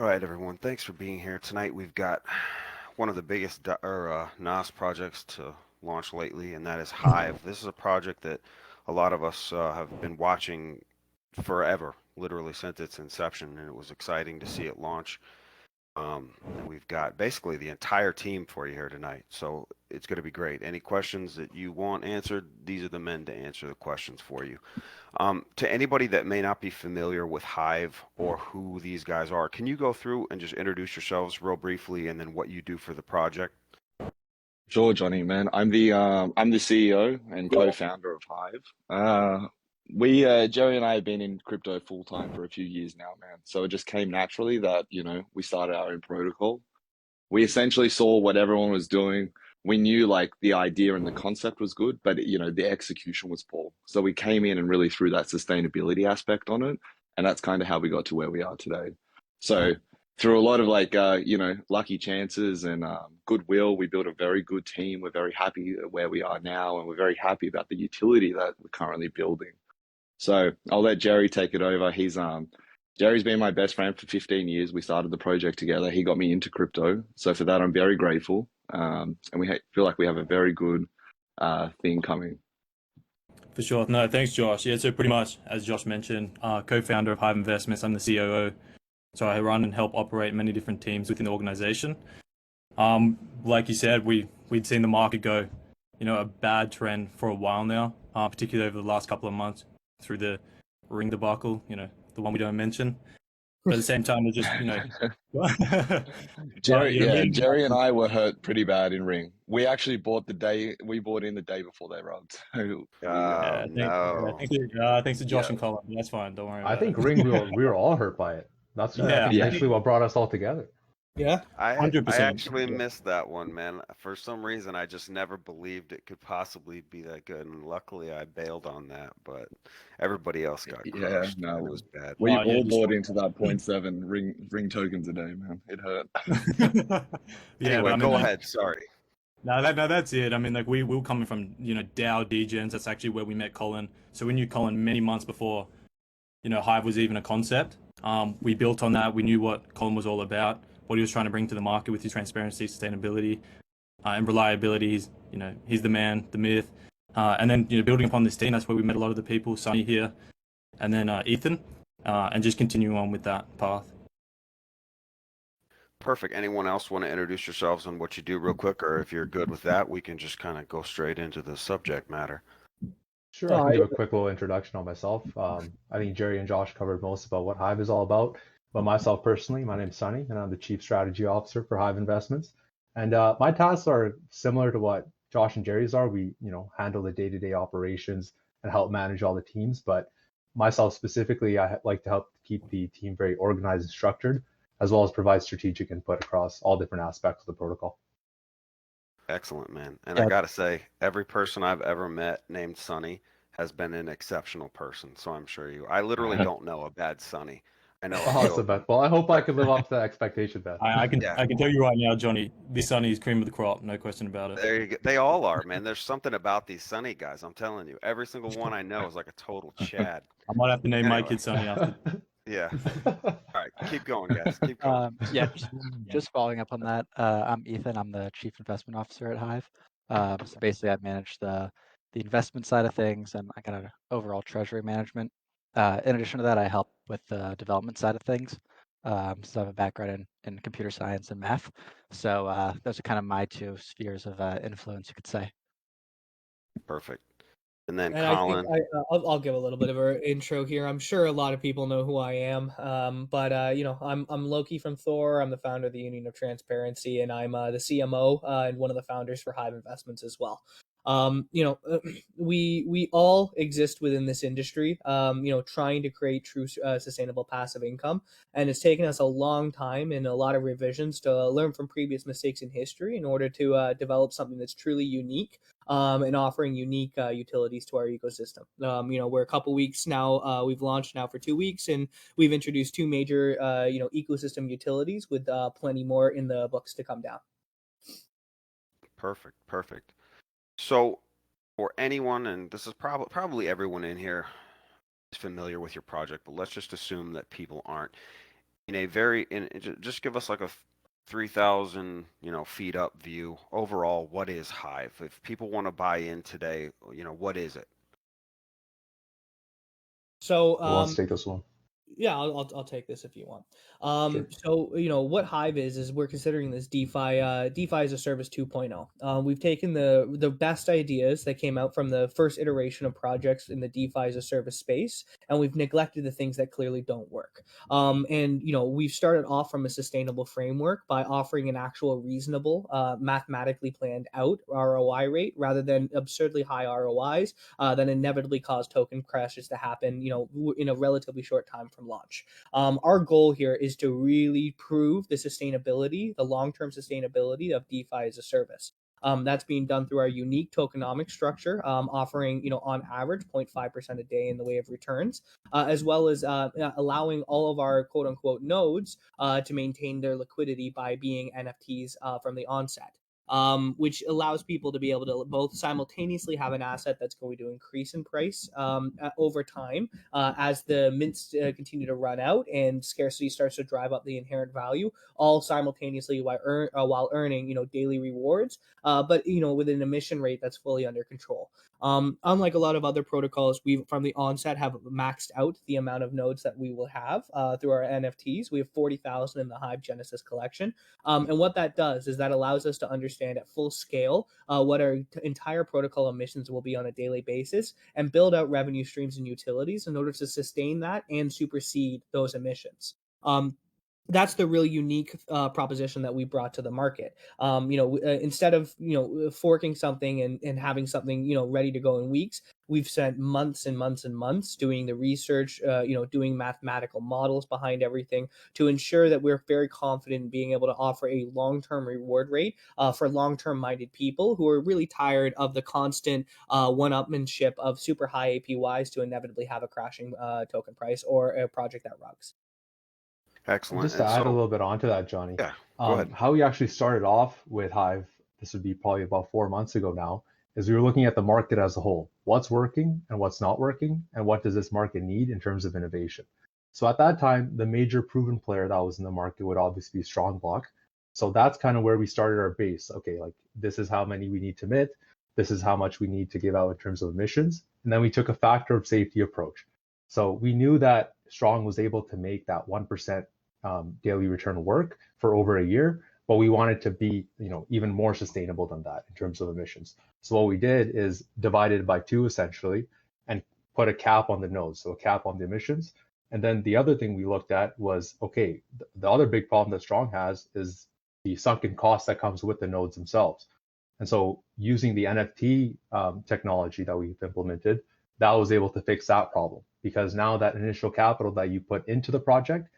All right, everyone. Thanks for being here tonight. We've got one of the biggest NAS projects to launch lately, and that is Hive. This is a project that a lot of us have been watching forever, literally since its inception, and it was exciting to see it launch. And we've got basically the entire team for you here tonight, so it's going to be great. Any questions that you want answered, these are the men to answer the questions for you. To anybody that may not be familiar with Hive or who these guys are, can you go through and just introduce yourselves real briefly and then what you do for the project? Sure, Johnny, man. I'm the CEO and co-founder of Hive. We Jerry and I have been in crypto full time for a few years now, man. So it just came naturally that, we started our own protocol. We essentially saw what everyone was doing. We knew like the idea and the concept was good, but the execution was poor. So we came in and really threw that sustainability aspect on it, and that's kind of how we got to where we are today. So through a lot of lucky chances and goodwill, we built a very good team. We're very happy at where we are now, and we're very happy about the utility that we're currently building. So I'll let Jerry take it over. Jerry's been my best friend for 15 years. We started the project together. He got me into crypto. So for that, I'm very grateful. And we feel like we have a very good thing coming. For sure. No, thanks, Josh. Yeah, so pretty much, as Josh mentioned, co-founder of Hive Investments, I'm the COO. So I run and help operate many different teams within the organization. Like you said, we'd seen the market go, a bad trend for a while now, particularly over the last couple of months through the ring debacle, the one we don't mention. But at the same time, it's just, Jerry and I were hurt pretty bad in Ring. We actually bought in the day before they rubbed. So yeah, No. thanks to Josh yeah, and Colin. That's fine. Don't worry I about think it. we were all hurt by it. That's I Yeah, think yeah. initially what brought us all together. Yeah. I 100%. actually missed that one, man. For some reason, I just never believed it could possibly be that good, and luckily I bailed on that. But everybody else got Yeah, crushed, man. It no, was bad. we Oh, yeah, all just bought into that .7 ring tokens a day, man. It hurt. yeah, but Anyway, I mean, go like, ahead. Sorry. no, that's it. I mean, like, we were coming from, DAO Degens. That's actually where we met Colin. So we knew Colin many months before, Hive was even a concept. We built on that. We knew what Colin was all about, what he was trying to bring to the market with his transparency, sustainability, and reliability. He's the man, the myth. And then, building upon this team, that's where we met a lot of the people, Sonny here, and then Ethan, and just continuing on with that path. Perfect. Anyone else want to introduce yourselves and what you do real quick, or if you're good with that, we can just kind of go straight into the subject matter. Sure, I can give a quick little introduction on myself. I think Jerry and Josh covered most about what Hive is all about. But myself personally, my name's Sunny, and I'm the Chief Strategy Officer for Hive Investments. And my tasks are similar to what Josh and Jerry's are. We, handle the day-to-day operations and help manage all the teams. But myself specifically, I like to help keep the team very organized and structured, as well as provide strategic input across all different aspects of the protocol. Excellent, man. And I gotta say, every person I've ever met named Sonny has been an exceptional person. So I'm sure I literally don't know a bad Sonny. I know a few. Awesome, Beth. Well, I hope I can live up to that expectation, Beth. I can Yeah. I can tell you right now, Johnny, this Sonny is cream of the crop, no question about it. There you go. They all are, man. There's something about these Sonny guys. I'm telling you, every single one I know is like a total Chad. I might have to name my Anyway. kid Sonny after. Yeah. All right, keep going, guys. Keep going. Yeah, just following up on that. I'm Ethan. I'm the Chief Investment Officer at Hive. So basically, I manage the investment side of things, and I got an overall treasury management. In addition to that, I help with the development side of things. So I have a background in computer science and math. So those are kind of my two spheres of influence, you could say. Perfect. And then And Colin. I think I'll give a little bit of an intro here. I'm sure a lot of people know who I am, but I'm Loki from Thor. I'm the founder of the Union of Transparency, and I'm the CMO and one of the founders for Hive Investments as well. We all exist within this industry, trying to create true sustainable passive income, and it's taken us a long time and a lot of revisions to learn from previous mistakes in history in order to develop something that's truly unique. And offering unique utilities to our ecosystem. We're a couple weeks now. We've launched now for 2 weeks, and we've introduced two major, ecosystem utilities with plenty more in the books to come down. Perfect. So, for anyone, and this is probably everyone in here is familiar with your project, but let's just assume that people aren't. in a very just give us like a 3,000 feet up view overall. What is Hive? If people want to buy in today, what is it? So Who wants to take this one? yeah, I'll take this if you want. Sure. So what Hive is we're considering this DeFi as a service 2.0. We've taken the best ideas that came out from the first iteration of projects in the DeFi as a service space, and we've neglected the things that clearly don't work. And we've started off from a sustainable framework by offering an actual reasonable, mathematically planned out ROI rate rather than absurdly high ROIs that inevitably cause token crashes to happen, in a relatively short time from launch. Our goal here is to really prove the long-term sustainability of DeFi as a service. That's being done through our unique tokenomic structure, offering, on average 0.5% a day in the way of returns, as well as allowing all of our quote unquote nodes to maintain their liquidity by being NFTs from the onset. Which allows people to be able to both simultaneously have an asset that's going to increase in price over time as the mints continue to run out and scarcity starts to drive up the inherent value, all simultaneously while earning daily rewards, but with an emission rate that's fully under control. Unlike a lot of other protocols, we from the onset have maxed out the amount of nodes that we will have through our NFTs. We have 40,000 in the Hive Genesis collection. And what that does is that allows us to understand at full scale what our entire protocol emissions will be on a daily basis and build out revenue streams and utilities in order to sustain that and supersede those emissions. That's the really unique proposition that we brought to the market. Instead of forking something and having something ready to go in weeks, we've spent months and months and months doing the research, doing mathematical models behind everything to ensure that we're very confident in being able to offer a long-term reward rate for long-term minded people who are really tired of the constant one-upmanship of super high APYs to inevitably have a crashing token price or a project that rugs. Excellent. Just to And add a so, little bit onto that, Johnny, yeah, go ahead. how we actually started off with Hive, this would be probably about 4 months ago now, is we were looking at the market as a whole. What's working and what's not working, and what does this market need in terms of innovation? So at that time, the major proven player that was in the market would obviously be Strongblock. So that's kind of where we started our base. Okay, like this is how many we need to emit, this is how much we need to give out in terms of emissions, and then we took a factor of safety approach. So we knew that Strong was able to make that 1% daily return work for over a year, but we wanted to be even more sustainable than that in terms of emissions. So what we did is divided it by 2 essentially and put a cap on the nodes, so a cap on the emissions. And then the other thing we looked at was, okay, the other big problem that Strong has is the sunken cost that comes with the nodes themselves. And so using the NFT technology that we've implemented, that was able to fix that problem, because now that initial capital that you put into the project,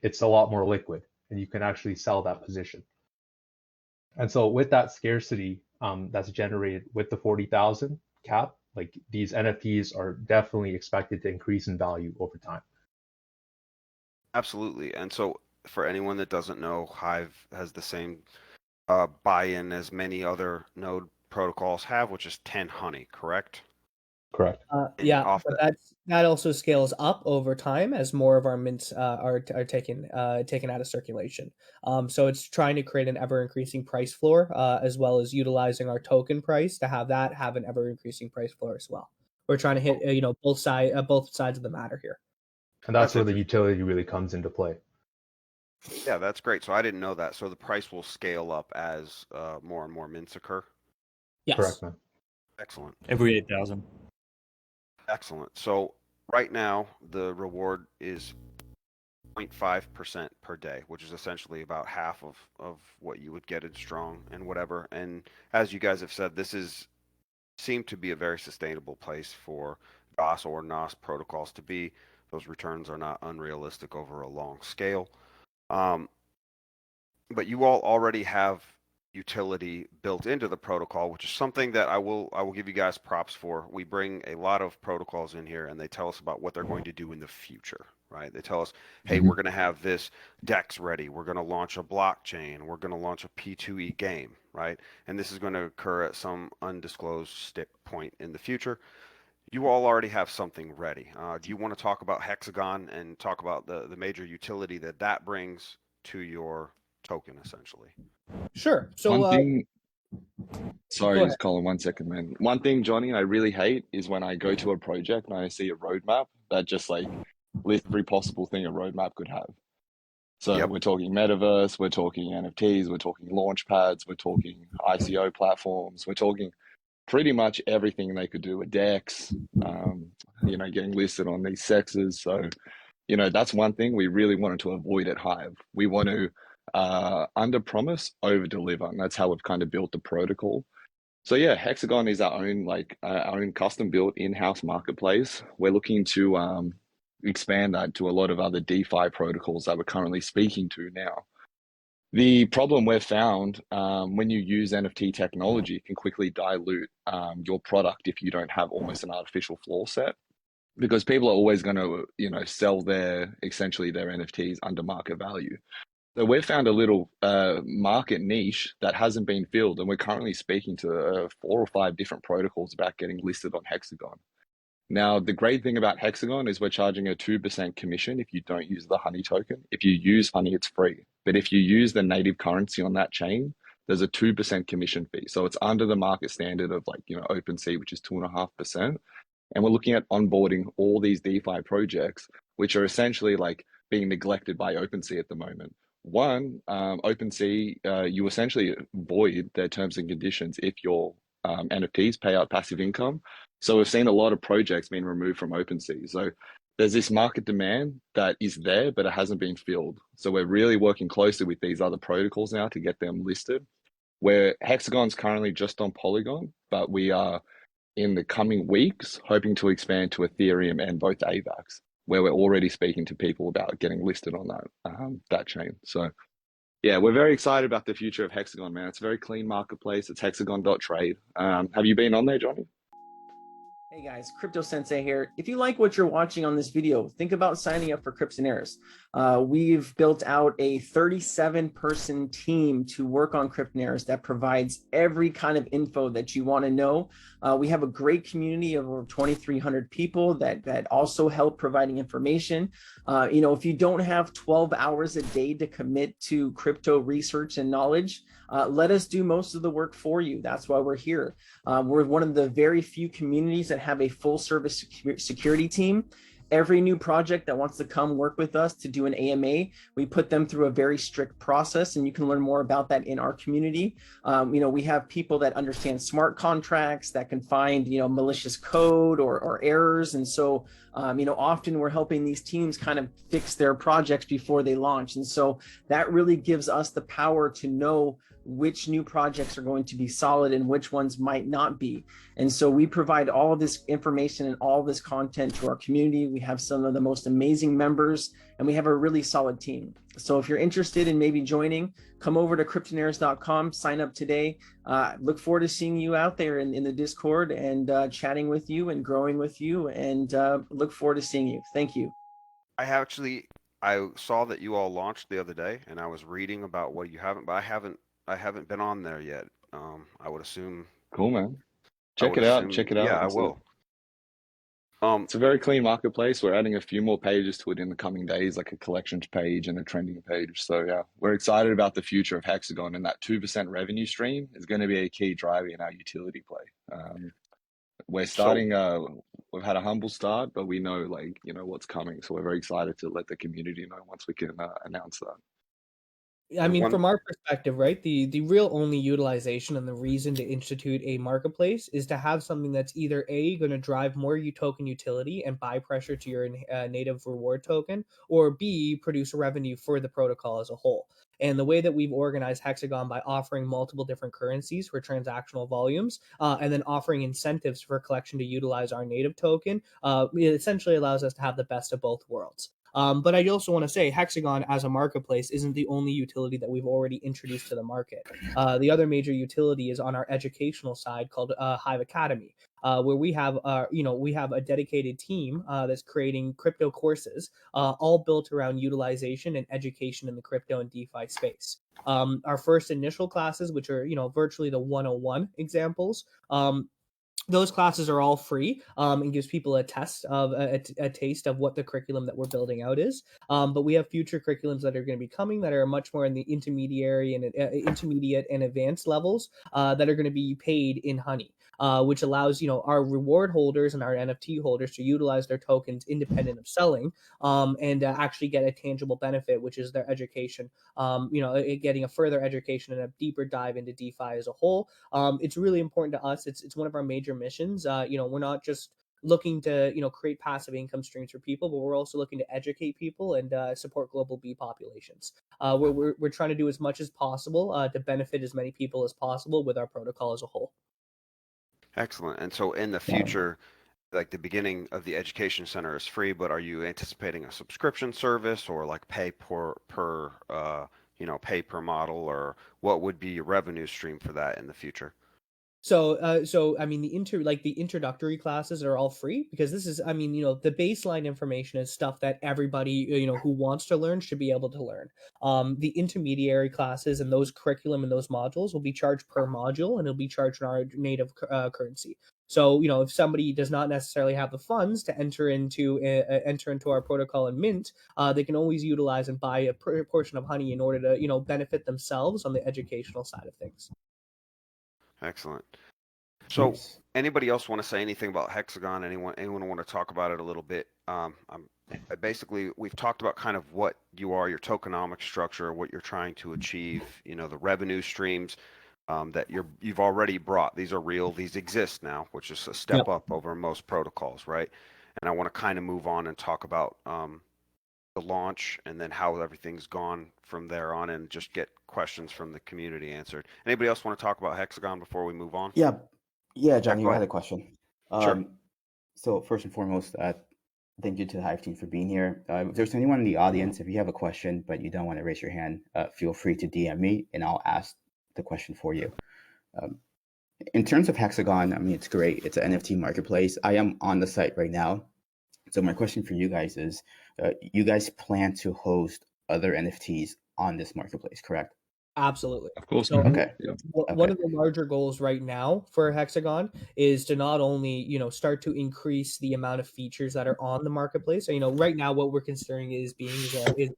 it's a lot more liquid and you can actually sell that position. And so with that scarcity that's generated with the 40,000 cap, like these NFTs are definitely expected to increase in value over time. Absolutely. And so, for anyone that doesn't know, Hive has the same buy-in as many other node protocols have, which is 10 honey, correct? Correct. And Yeah, off but that, that also scales up over time as more of our mints are taken out of circulation. So it's trying to create an ever increasing price floor, as well as utilizing our token price to have that have an ever increasing price floor as well. We're trying to hit both sides of the matter here. And that's that's where the interesting. utility really comes into play. Yeah, that's great. So I didn't know that. So the price will scale up as more and more mints occur. Yes. Correct, man. Excellent. Every 8,000. Excellent. So right now the reward is 0.5% per day, which is essentially about half of what you would get in Strong and whatever. And as you guys have said, this is seemed to be a very sustainable place for DaaS or NAS protocols to be. Those returns are not unrealistic over a long scale. Um, but you all already have utility built into the protocol, which is something that I will give you guys props for. We bring a lot of protocols in here and they tell us about what they're going to do in the future, right? They tell us, hey, we're going to have this DEX ready. We're going to launch a blockchain. We're going to launch a P2E game, right? And this is going to occur at some undisclosed stick point in the future. you all already have something ready. Do you want to talk about Hexagon and talk about the major utility that brings to your token, essentially? Sure. So One thing, go sorry, ahead. just Colin, 1 second, man. One thing, Johnny, I really hate is when I go to a project and I see a roadmap that just like lists every possible thing a roadmap could have. So Yep. we're talking metaverse, we're talking NFTs, we're talking launch pads, we're talking ICO platforms, we're talking pretty much everything they could do with DEX, getting listed on these sexes. So, that's one thing we really wanted to avoid at Hive. We want to under promise, over deliver. And that's how we've kind of built the protocol. So yeah, Hexagon is our own custom built in-house marketplace. We're looking to expand that to a lot of other DeFi protocols that we're currently speaking to now. The problem we've found when you use NFT technology, it can quickly dilute your product if you don't have almost an artificial floor set, because people are always going to, sell essentially their NFTs under market value. So we've found a little market niche that hasn't been filled, and we're currently speaking to 4 or 5 different protocols about getting listed on Hexagon. Now, the great thing about Hexagon is we're charging a 2% commission if you don't use the Honey token. If you use Honey, it's free. But if you use the native currency on that chain, there's a 2% commission fee. So it's under the market standard of OpenSea, which is 2.5%. And we're looking at onboarding all these DeFi projects, which are essentially like being neglected by OpenSea at the moment. One, OpenSea, you essentially void their terms and conditions if your NFTs pay out passive income. So we've seen a lot of projects being removed from OpenSea. So there's this market demand that is there, but it hasn't been filled. So we're really working closely with these other protocols now to get them listed. Where Hexagon's currently just on Polygon, but we are in the coming weeks hoping to expand to Ethereum and both AVAX, where we're already speaking to people about getting listed on that chain. So yeah, we're very excited about the future of Hexagon, man. It's a very clean marketplace. It's hexagon.trade. Have you been on there, Johnny? Hey guys, Crypto Sensei here. If you like what you're watching on this video, think about signing up for Cryptonairz. We've built out a 37-person team to work on Cryptonairz that provides every kind of info that you want to know. We have a great community of over 2,300 people that also help providing information. If you don't have 12 hours a day to commit to crypto research and knowledge, let us do most of the work for you. That's why we're here. We're one of the very few communities that have a full service security team. Every new project that wants to come work with us to do an AMA, we put them through a very strict process, and you can learn more about that in our community. We have people that understand smart contracts that can find, malicious code or errors. And so, often we're helping these teams kind of fix their projects before they launch. And so that really gives us the power to know which new projects are going to be solid and which ones might not be. And so we provide all of this information and all of this content to our community. We have some of the most amazing members, and we have a really solid team. So if you're interested in maybe joining, come over to cryptonairz.com, sign up today. Look forward to seeing you out there in the Discord and chatting with you and growing with you, and look forward to seeing you. Thank you. I saw that you all launched the other day, and I was reading about what you haven't, but I haven't been on there yet. I would assume. Cool, man. I would Check it out. assume- Check it out. Yeah, I will. It's a very clean marketplace. We're adding a few more pages to it in the coming days, like a collections page and a trending page. So yeah, we're excited about the future of Hexagon, and that 2% revenue stream is going to be a key driver in our utility play. We're starting, we've had a humble start, but we know what's coming. So we're very excited to let the community know once we can announce that. I mean, from our perspective, right, the real only utilization and the reason to institute a marketplace is to have something that's either A, going to drive more token utility and buy pressure to your native reward token, or B, produce revenue for the protocol as a whole. And the way that we've organized Hexagon by offering multiple different currencies for transactional volumes, and then offering incentives for collection to utilize our native token, it essentially allows us to have the best of both worlds. But I also want to say Hexagon as a marketplace isn't the only utility that we've already introduced to the market. The other major utility is on our educational side called Hive Academy, where we have a dedicated team that's creating crypto courses, all built around utilization and education in the crypto and DeFi space. Our first initial classes, which are virtually the 101 examples, Those classes are all free, and gives people a taste of what the curriculum that we're building out is. But we have future curriculums that are going to be coming that are much more in the intermediate and advanced levels that are going to be paid in honey. Which allows our reward holders and our NFT holders to utilize their tokens independent of selling, and actually get a tangible benefit, which is their education. Getting a further education and a deeper dive into DeFi as a whole. It's really important to us. It's one of our major missions. We're not just looking to create passive income streams for people, but we're also looking to educate people and support global bee populations. We're trying to do as much as possible to benefit as many people as possible with our protocol as a whole. Excellent. And so in the future, like the beginning of the education center is free, but are you anticipating a subscription service or like pay per model, or what would be your revenue stream for that in the future? So I mean, the introductory classes are all free, because this is, I mean, the baseline information is stuff that everybody who wants to learn should be able to learn. The intermediary classes and those curriculum and those modules will be charged per module, and it'll be charged in our native currency. So if somebody does not necessarily have the funds to enter into our protocol and mint, they can always utilize and buy a portion of honey in order to benefit themselves on the educational side of things. Excellent. So Nice. anybody else want to say anything about Hexagon? Anyone want to talk about it a little bit? Basically, we've talked about kind of what you are, your tokenomic structure, what you're trying to achieve, the revenue streams that you've already brought. These are real, these exist now, which is a step up over most protocols, right? And I want to kind of move on and talk about the launch and then how everything's gone from there on, and just get questions from the community answered. Anybody else want to talk about Hexagon before we move on? Yeah, John, go you had ahead. a question. Sure. So first and foremost, thank you to the Hive team for being here. If there's anyone in the audience, if you have a question but you don't want to raise your hand, feel free to DM me and I'll ask the question for you. In terms of Hexagon, I mean, it's great. It's an NFT marketplace. I am on the site right now. So my question for you guys is, you guys plan to host other NFTs on this marketplace, correct? Absolutely. Of course. So Okay. Yeah. one of the larger goals right now for Hexagon is to not only start to increase the amount of features that are on the marketplace. So right now what we're considering is an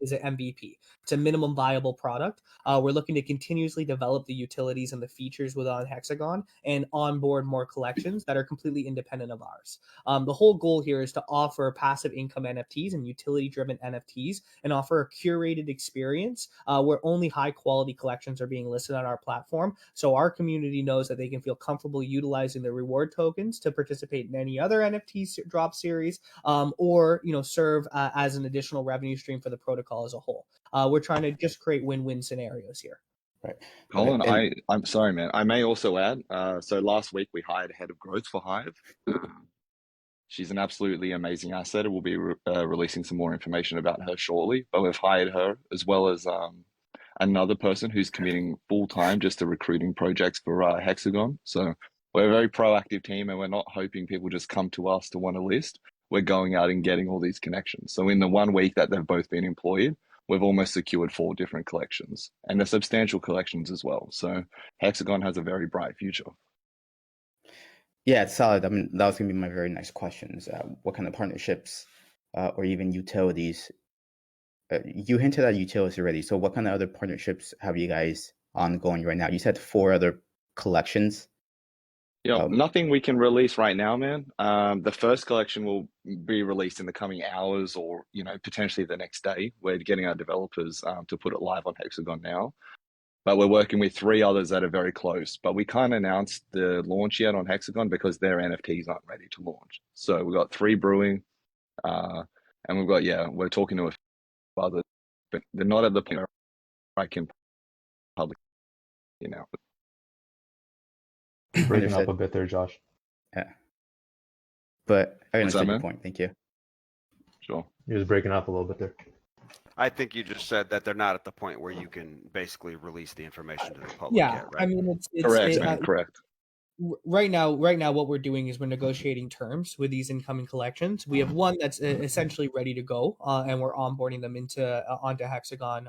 MVP. It's a minimum viable product. We're looking to continuously develop the utilities and the features within Hexagon and onboard more collections that are completely independent of ours. The whole goal here is to offer passive income NFTs and utility driven NFTs and offer a curated experience where only high quality collections are being listed on our platform, so our community knows that they can feel comfortable utilizing the reward tokens to participate in any other NFT drop series, or serve as an additional revenue stream for the protocol as a whole. We're trying to just create win-win scenarios here. Right. Colin, And I'm sorry, man. I may also add, so last week we hired a head of growth for Hive. She's an absolutely amazing asset. We'll be releasing some more information about her shortly, but we've hired her as well as another person who's committing full time just to recruiting projects for Hexagon. So we're a very proactive team, and we're not hoping people just come to us to want a list. We're going out and getting all these connections. So in the 1 week that they've both been employed, we've almost secured 4 different collections, and they're substantial collections as well. So Hexagon has a very bright future. yeah, it's solid. I mean, that was going to be my very next questions. What kind of partnerships or even utilities? You hinted at utilities already. So what kind of other partnerships have you guys ongoing right now? You said 4 other collections. Yeah, nothing we can release right now, man. The first collection will be released in the coming hours, or potentially the next day. We're getting our developers to put it live on Hexagon now, but we're working with 3 others that are very close. But we can't announce the launch yet on Hexagon because their NFTs aren't ready to launch. So we've got 3 brewing, and we've got we're talking to a few others, but they're not at the point where I can publicly announce it. Breaking up Understood. a bit there, Josh. Yeah. But I What's that, understood your man? point. Thank you. Sure. You're just breaking up a little bit there. I think you just said that they're not at the point where you can basically release the information to the public Yeah, yet, right? I mean, Correct, man. Correct. Right now, what we're doing is we're negotiating terms with these incoming collections. We have one that's essentially ready to go, and we're onboarding them onto Hexagon,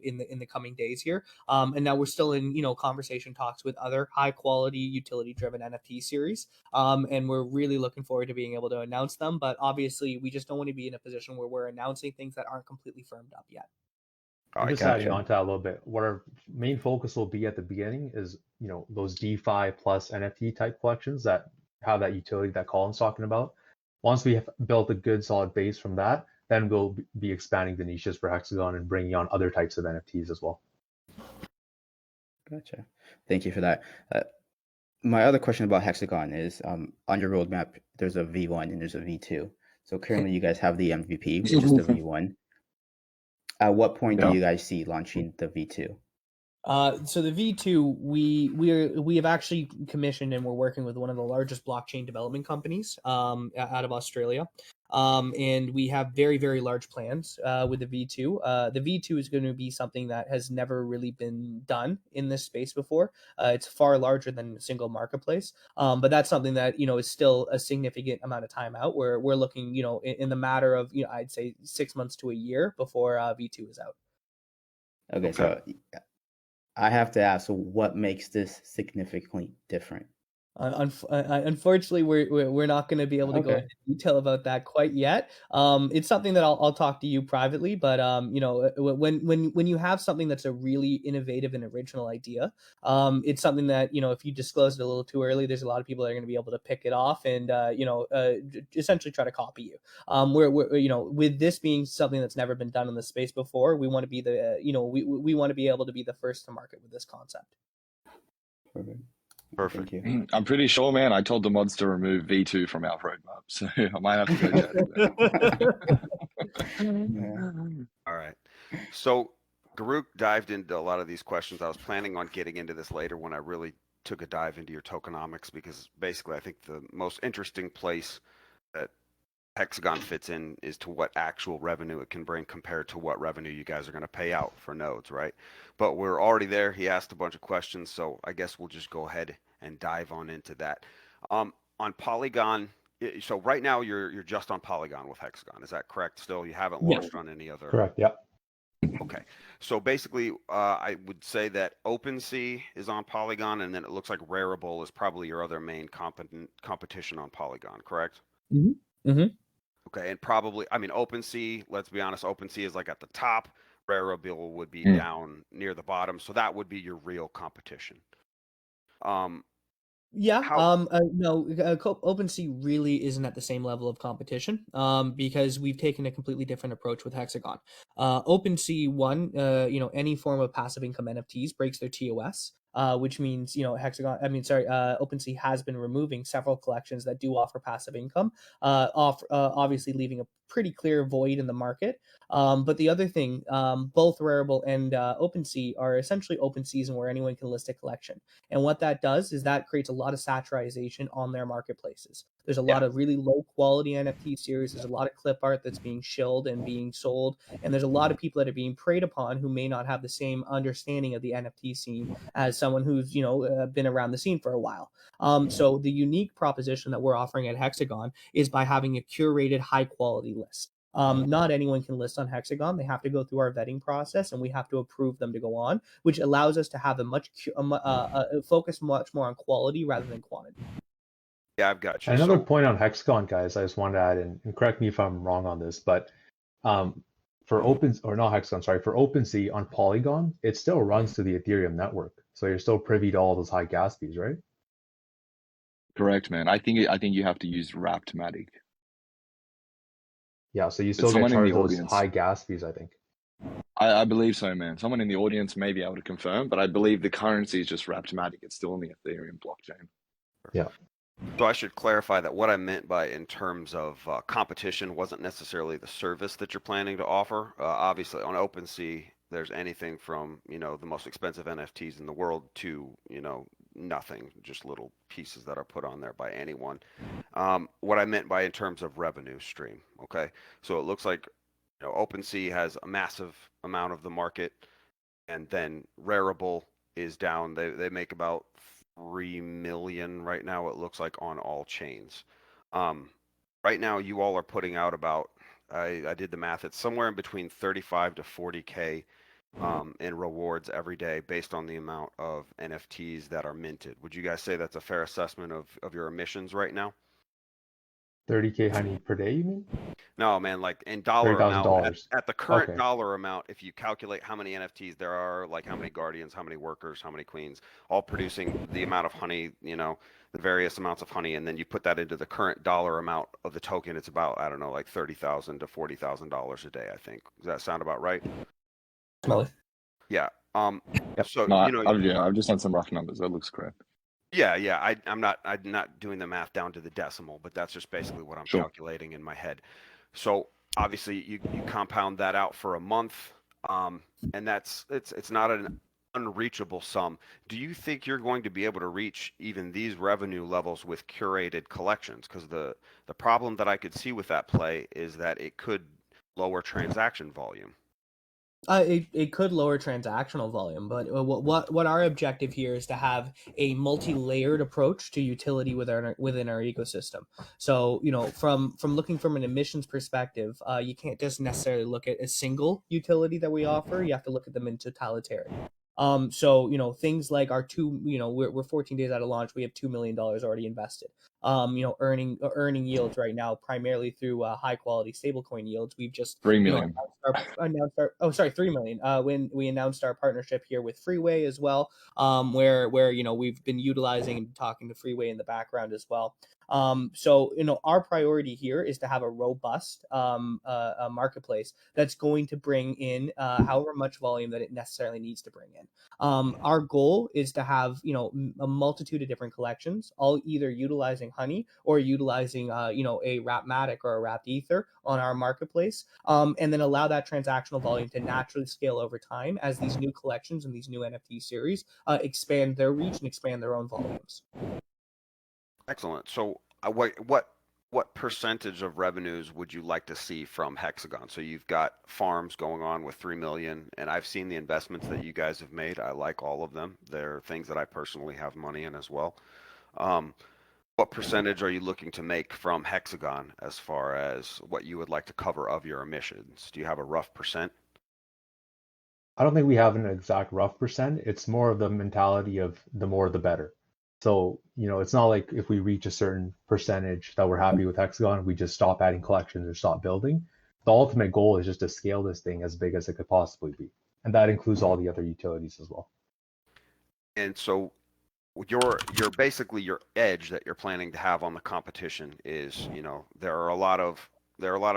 in the coming days here. And now we're still in conversation talks with other high quality utility driven NFT series. And we're really looking forward to being able to announce them. But obviously, we just don't want to be in a position where we're announcing things that aren't completely firmed up yet. All And right, just adding Gotcha. on to that a little bit, what our main focus will be at the beginning is, those DeFi plus NFT type collections that have that utility that Colin's talking about. Once we have built a good solid base from that, then we'll be expanding the niches for Hexagon and bringing on other types of NFTs as well. Gotcha. Thank you for that. My other question about Hexagon is on your roadmap, there's a V1 and there's a V2. So currently you guys have the MVP, which is the V1. At what point do Yeah. you guys see launching the V2? So the V2, we have actually commissioned and we're working with one of the largest blockchain development companies out of Australia. And we have very, very large plans with the V2. The V2 is going to be something that has never really been done in this space before. It's far larger than a single marketplace. But that's something that, is still a significant amount of time out where we're looking, in the matter of, I'd say 6 months to a year before V2 is out. Okay, so I have to ask, so what makes this significantly different? Unfortunately, we're not going to be able to go Okay. into detail about that quite yet. It's something that I'll talk to you privately, but when you have something that's a really innovative and original idea, it's something that if you disclose it a little too early, there's a lot of people that are going to be able to pick it off and essentially try to copy you. We're with this being something that's never been done in the space before, we want to be we want to be able to be the first to market with this concept. Perfect. Thank you. I'm pretty sure, man. I told the mods to remove V2 from our roadmap, so I might have to go check that. All right. So Garuk dived into a lot of these questions. I was planning on getting into this later when I really took a dive into your tokenomics, because basically I think the most interesting place that Hexagon fits in is to what actual revenue it can bring compared to what revenue you guys are going to pay out for nodes, right? But we're already there. He asked a bunch of questions, so I guess we'll just go ahead and dive on into that. On Polygon, so right now you're just on Polygon with Hexagon. Is that correct? Still, you haven't Yeah. launched on any other. Correct. Yep. Okay. So basically, I would say that OpenSea is on Polygon, and then it looks like Rarible is probably your other main competition on Polygon, correct? Mm-hmm. Mm-hmm. Okay, and probably, I mean, OpenSea, let's be honest, OpenSea is like at the top. Rarible would be Mm. down near the bottom, so that would be your real competition. Yeah. How- No. OpenSea really isn't at the same level of competition. Because we've taken a completely different approach with Hexagon. OpenSea any form of passive income NFTs breaks their TOS. Which means OpenSea has been removing several collections that do offer passive income, obviously leaving a pretty clear void in the market. But the other thing, both Rarible and OpenSea are essentially open season where anyone can list a collection. And what that does is that creates a lot of saturation on their marketplaces. There's a lot of really low quality NFT series. There's a lot of clip art that's being shilled and being sold. And there's a lot of people that are being preyed upon who may not have the same understanding of the NFT scene as someone who's, been around the scene for a while. So the unique proposition that we're offering at Hexagon is by having a curated high quality list. Not anyone can list on Hexagon. They have to go through our vetting process, and we have to approve them to go on, which allows us to have a focus much more on quality rather than quantity. Yeah, I've got you. And another So, point on Hexagon, guys, I just wanted to add in, and correct me if I'm wrong on this, but for OpenSea on Polygon, it still runs to the Ethereum network, so you're still privy to all those high gas fees, right? Correct, man. I think you have to use Wrapped-Matic. Yeah, so you still get someone in the charged those audience- high gas fees, I think. I believe so, man. Someone in the audience may be able to confirm, but I believe the currency is just Wrapped-Matic. It's still on the Ethereum blockchain. Yeah. So I should clarify that what I meant by in terms of competition wasn't necessarily the service that you're planning to offer. Obviously, on OpenSea, there's anything from the most expensive NFTs in the world to nothing, just little pieces that are put on there by anyone. What I meant by in terms of revenue stream. Okay, so it looks like OpenSea has a massive amount of the market, and then Rarible is down. They make about 3 million right now, it looks like, on all chains. Right now, you all are putting out about, I did the math, it's somewhere in between 35 to 40K in rewards every day based on the amount of NFTs that are minted. Would you guys say that's a fair assessment of your emissions right now? 30K honey per day, you mean? No, man, like in dollar amount, $30,000. at the current Okay. dollar amount, if you calculate how many NFTs there are, like how many guardians, how many workers, how many queens, all producing the amount of honey, you know, the various amounts of honey, and then you put that into the current dollar amount of the token, it's about, I don't know, like $30,000 to $40,000 a day, I think. Does that sound about right? Smelly. Yeah. Yep. So, No, you know, I've just had some rough numbers. That looks correct. yeah. I'm not doing the math down to the decimal, but that's just basically what I'm Sure. calculating in my head. So obviously you compound that out for a month, and it's not an unreachable sum. Do you think you're going to be able to reach even these revenue levels with curated collections? Because the problem that I could see with that play is that it could lower transaction volume. It could lower transactional volume, but what our objective here is to have a multi-layered approach to utility within our ecosystem. So, you know, from looking from an emissions perspective, you can't just necessarily look at a single utility that we offer. You have to look at them in totality. So, you know, things like our we're 14 days out of launch. We have $2 million already invested. You know, earning yields right now primarily through high quality stablecoin yields. We've just 3 million. announced our 3 million when we announced our partnership here with Freeway as well, where you know we've been utilizing and talking to Freeway in the background as well. So, you know, our priority here is to have a robust a marketplace that's going to bring in however much volume that it necessarily needs to bring in. Our goal is to have, you know, a multitude of different collections, all either utilizing honey or utilizing you know, a wrapmatic or a wrapped ether on our marketplace, and then allow that transactional volume to naturally scale over time as these new collections and these new NFT series expand their reach and expand their own volumes. Excellent. So, what percentage of revenues would you like to see from Hexagon? So you've got farms going on with 3 million, and I've seen the investments that you guys have made. I like all of them. They're things that I personally have money in as well. What percentage are you looking to make from Hexagon as far as what you would like to cover of your emissions? Do you have a rough percent? I don't think we have an exact rough percent. It's more of the mentality of the more the better. So, you know, it's not like if we reach a certain percentage that we're happy with Hexagon, we just stop adding collections or stop building. The ultimate goal is just to scale this thing as big as it could possibly be. And that includes all the other utilities as well. And so your basically your edge that you're planning to have on the competition is, you know, there are a lot of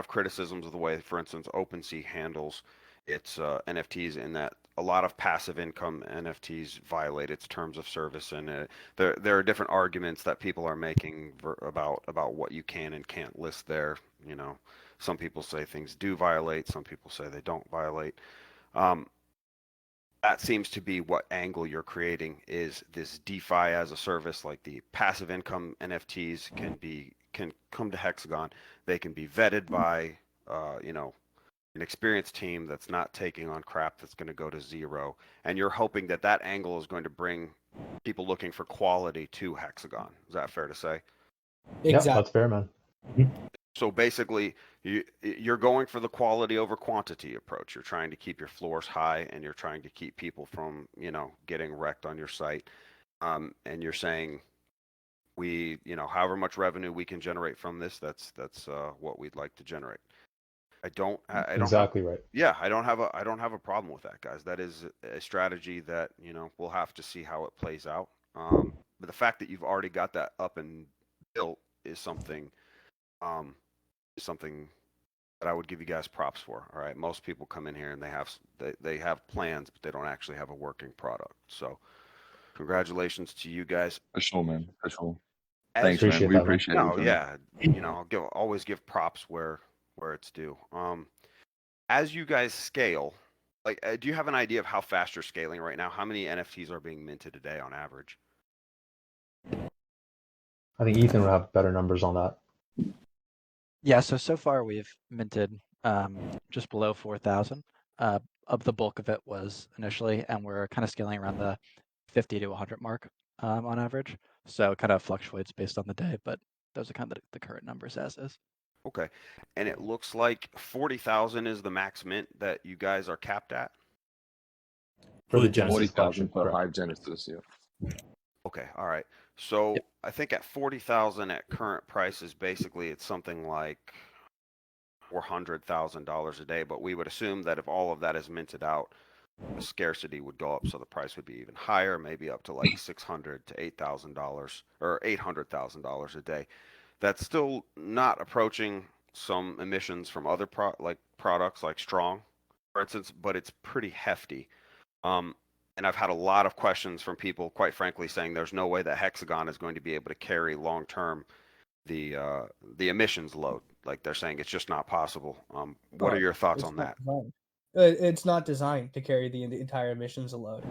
criticisms of the way, for instance, OpenSea handles its NFTs, in that a lot of passive income NFTs violate its terms of service, and there are different arguments that people are making about what you can and can't list there. You know, some people say things do violate, some people say they don't violate. Um, that seems to be what angle you're creating, is this DeFi as a service. Like the passive income NFTs can come to Hexagon. They can be vetted by you know, an experienced team that's not taking on crap that's going to go to zero, and you're hoping that that angle is going to bring people looking for quality to Hexagon. Is that fair to say? Yeah, Exactly. that's fair, man. So basically, you're going for the quality over quantity approach. You're trying to keep your floors high, and you're trying to keep people from, you know, getting wrecked on your site. And you're saying, we, you know, however much revenue we can generate from this, that's what we'd like to generate. I don't Exactly right. Yeah, I don't have a problem with that, guys. That is a strategy that, you know, we'll have to see how it plays out. But the fact that you've already got that up and built is something something that I would give you guys props for. All right, most people come in here and they have plans, but they don't actually have a working product. So, congratulations to you guys. For sure, man. For sure. As Thanks, man. Appreciate We that, man. appreciate it. no, Johnny. yeah, you know, always give props where it's due. As you guys scale, like, do you have an idea of how fast you're scaling right now? How many NFTs are being minted a day on average? I think Ethan would have better numbers on that. Yeah, so far we've minted just below 4,000. Of the bulk of it was initially, and we're kind of scaling around the 50 to 100 mark. on average. So it kind of fluctuates based on the day, but those are kind of the current numbers as is. Okay. And it looks like 40,000 is the max mint that you guys are capped at? For the Genesis 40,000 collection. per correct. Hive Genesis, yeah. Okay, all right. So Yep. I think at 40,000 at current prices, basically it's something like $400,000 a day, but we would assume that if all of that is minted out, the scarcity would go up, so the price would be even higher, maybe up to like $600 to $8,000 or $800,000 a day. That's still not approaching some emissions from other products like Strong, for instance, but it's pretty hefty. And I've had a lot of questions from people, quite frankly, saying there's no way that Hexagon is going to be able to carry long term the emissions load. Like they're saying it's just not possible. What are your thoughts It's on not that? designed. It's not designed to carry the entire emissions load.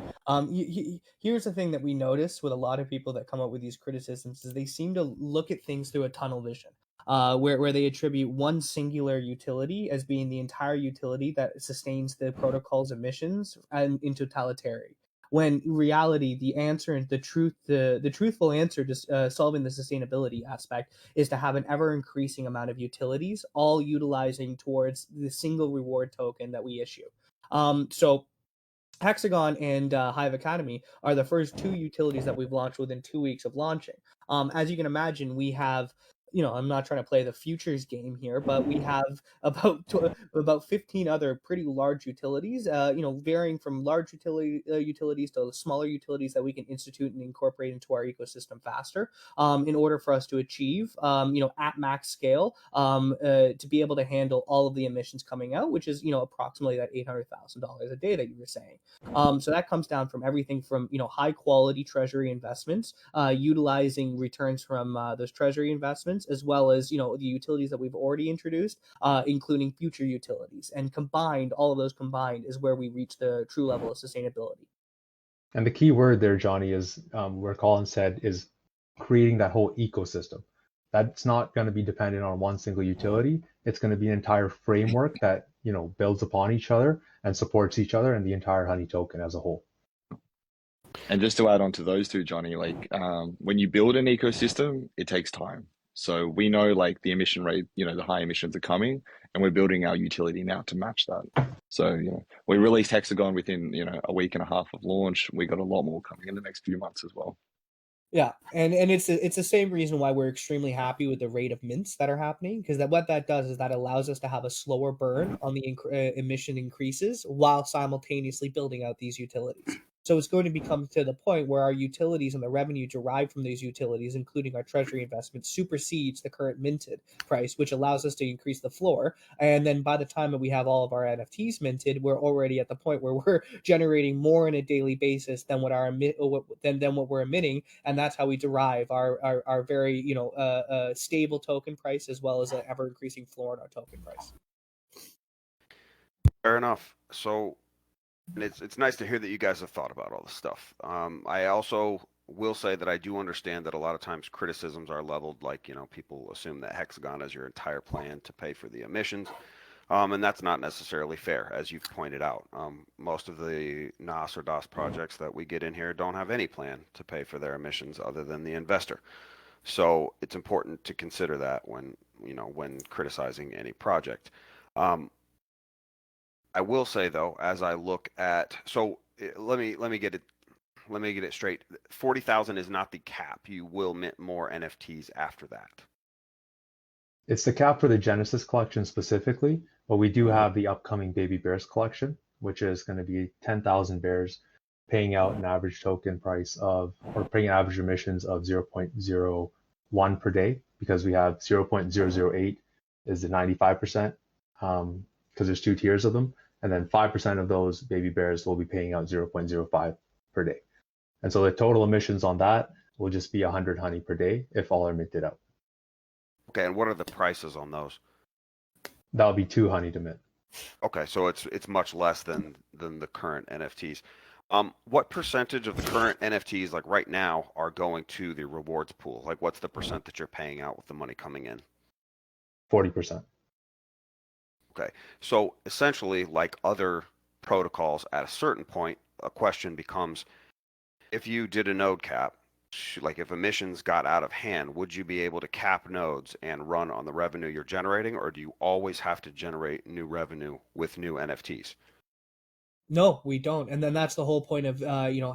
Here's the thing that we notice with a lot of people that come up with these criticisms is they seem to look at things through a tunnel vision, where they attribute one singular utility as being the entire utility that sustains the protocol's emissions and in totality. When in reality, the answer and the truthful answer to solving the sustainability aspect is to have an ever increasing amount of utilities, all utilizing towards the single reward token that we issue. So Hexagon and Hive Academy are the first two utilities that we've launched within 2 weeks of launching. As you can imagine, we have, I'm not trying to play the futures game here, but we have about 15 other pretty large utilities, varying from large utilities to smaller utilities that we can institute and incorporate into our ecosystem faster, in order for us to achieve, at max scale, to be able to handle all of the emissions coming out, which is, approximately that $800,000 a day that you were saying. So that comes down from everything from high quality treasury investments, utilizing returns from those treasury investments, as well as the utilities that we've already introduced, including future utilities. And combined, all of those combined is where we reach the true level of sustainability. And the key word there, Johnny, is where Colin said is creating that whole ecosystem. That's not going to be dependent on one single utility. It's going to be an entire framework that builds upon each other and supports each other and the entire Honey token as a whole. And just to add on to those two, Johnny, like when you build an ecosystem, it takes time. So we know like the emission rate, the high emissions are coming, and we're building our utility now to match that. So, we released Hexagon within, a week and a half of launch. We got a lot more coming in the next few months as well. Yeah, and it's the same reason why we're extremely happy with the rate of mints that are happening, because what that does is that allows us to have a slower burn on the emission increases while simultaneously building out these utilities. So it's going to become to the point where our utilities and the revenue derived from these utilities, including our treasury investment, supersedes the current minted price, which allows us to increase the floor. And then by the time that we have all of our NFTs minted, we're already at the point where we're generating more on a daily basis than what we're emitting, and that's how we derive our very stable token price, as well as an ever increasing floor in our token price. Fair enough. So, and it's nice to hear that you guys have thought about all this stuff. I also will say that I do understand that a lot of times criticisms are leveled, like people assume that Hexagon is your entire plan to pay for the emissions. And that's not necessarily fair, as you've pointed out. Most of the NAS or DaaS projects that we get in here don't have any plan to pay for their emissions other than the investor. So it's important to consider that when criticizing any project. I will say though, as I look at, let me get it straight. 40,000 is not the cap. You will mint more NFTs after that. It's the cap for the Genesis collection specifically, but we do have the upcoming Baby Bears collection, which is going to be 10,000 bears, paying out an average token price or paying average emissions of 0.01 per day, because we have 0.008 is the 95%, because there's two tiers of them, and then 5% of those baby bears will be paying out 0.05 per day. And so the total emissions on that will just be 100 honey per day if all are minted out. Okay, and what are the prices on those? That'll be 2 honey to mint. Okay, so it's much less than the current NFTs. What percentage of the current NFTs, like right now, are going to the rewards pool? Like, what's the percent that you're paying out with the money coming in? 40%. Okay, so essentially, like other protocols, at a certain point, a question becomes, if you did a node cap like if emissions got out of hand, would you be able to cap nodes and run on the revenue you're generating, or do you always have to generate new revenue with new NFTs? No, we don't. And then that's the whole point of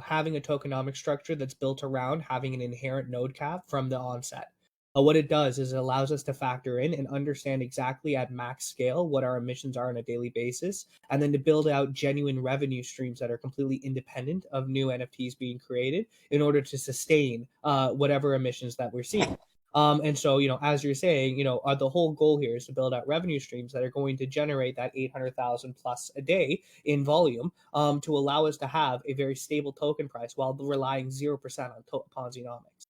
having a tokenomic structure that's built around having an inherent node cap from the onset. What it does is it allows us to factor in and understand exactly at max scale what our emissions are on a daily basis, and then to build out genuine revenue streams that are completely independent of new NFTs being created in order to sustain whatever emissions that we're seeing. And so, as you're saying, the whole goal here is to build out revenue streams that are going to generate that 800,000 plus a day in volume, to allow us to have a very stable token price while relying 0% on Ponzi-nomics.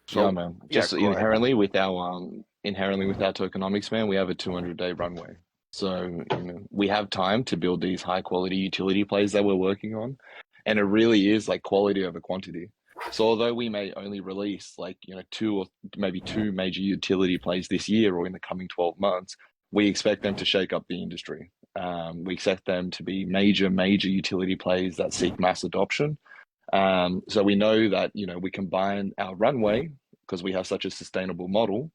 Yeah, So, man. yeah, Just go ahead. inherently with our tokenomics, man, we have a 200-day runway. So, we have time to build these high quality utility plays that we're working on. And it really is like quality over quantity. So although we may only release like, two or maybe two major utility plays this year or in the coming 12 months, we expect them to shake up the industry. We expect them to be major utility plays that seek mass adoption. So we know that, we combine our runway because we have such a sustainable model,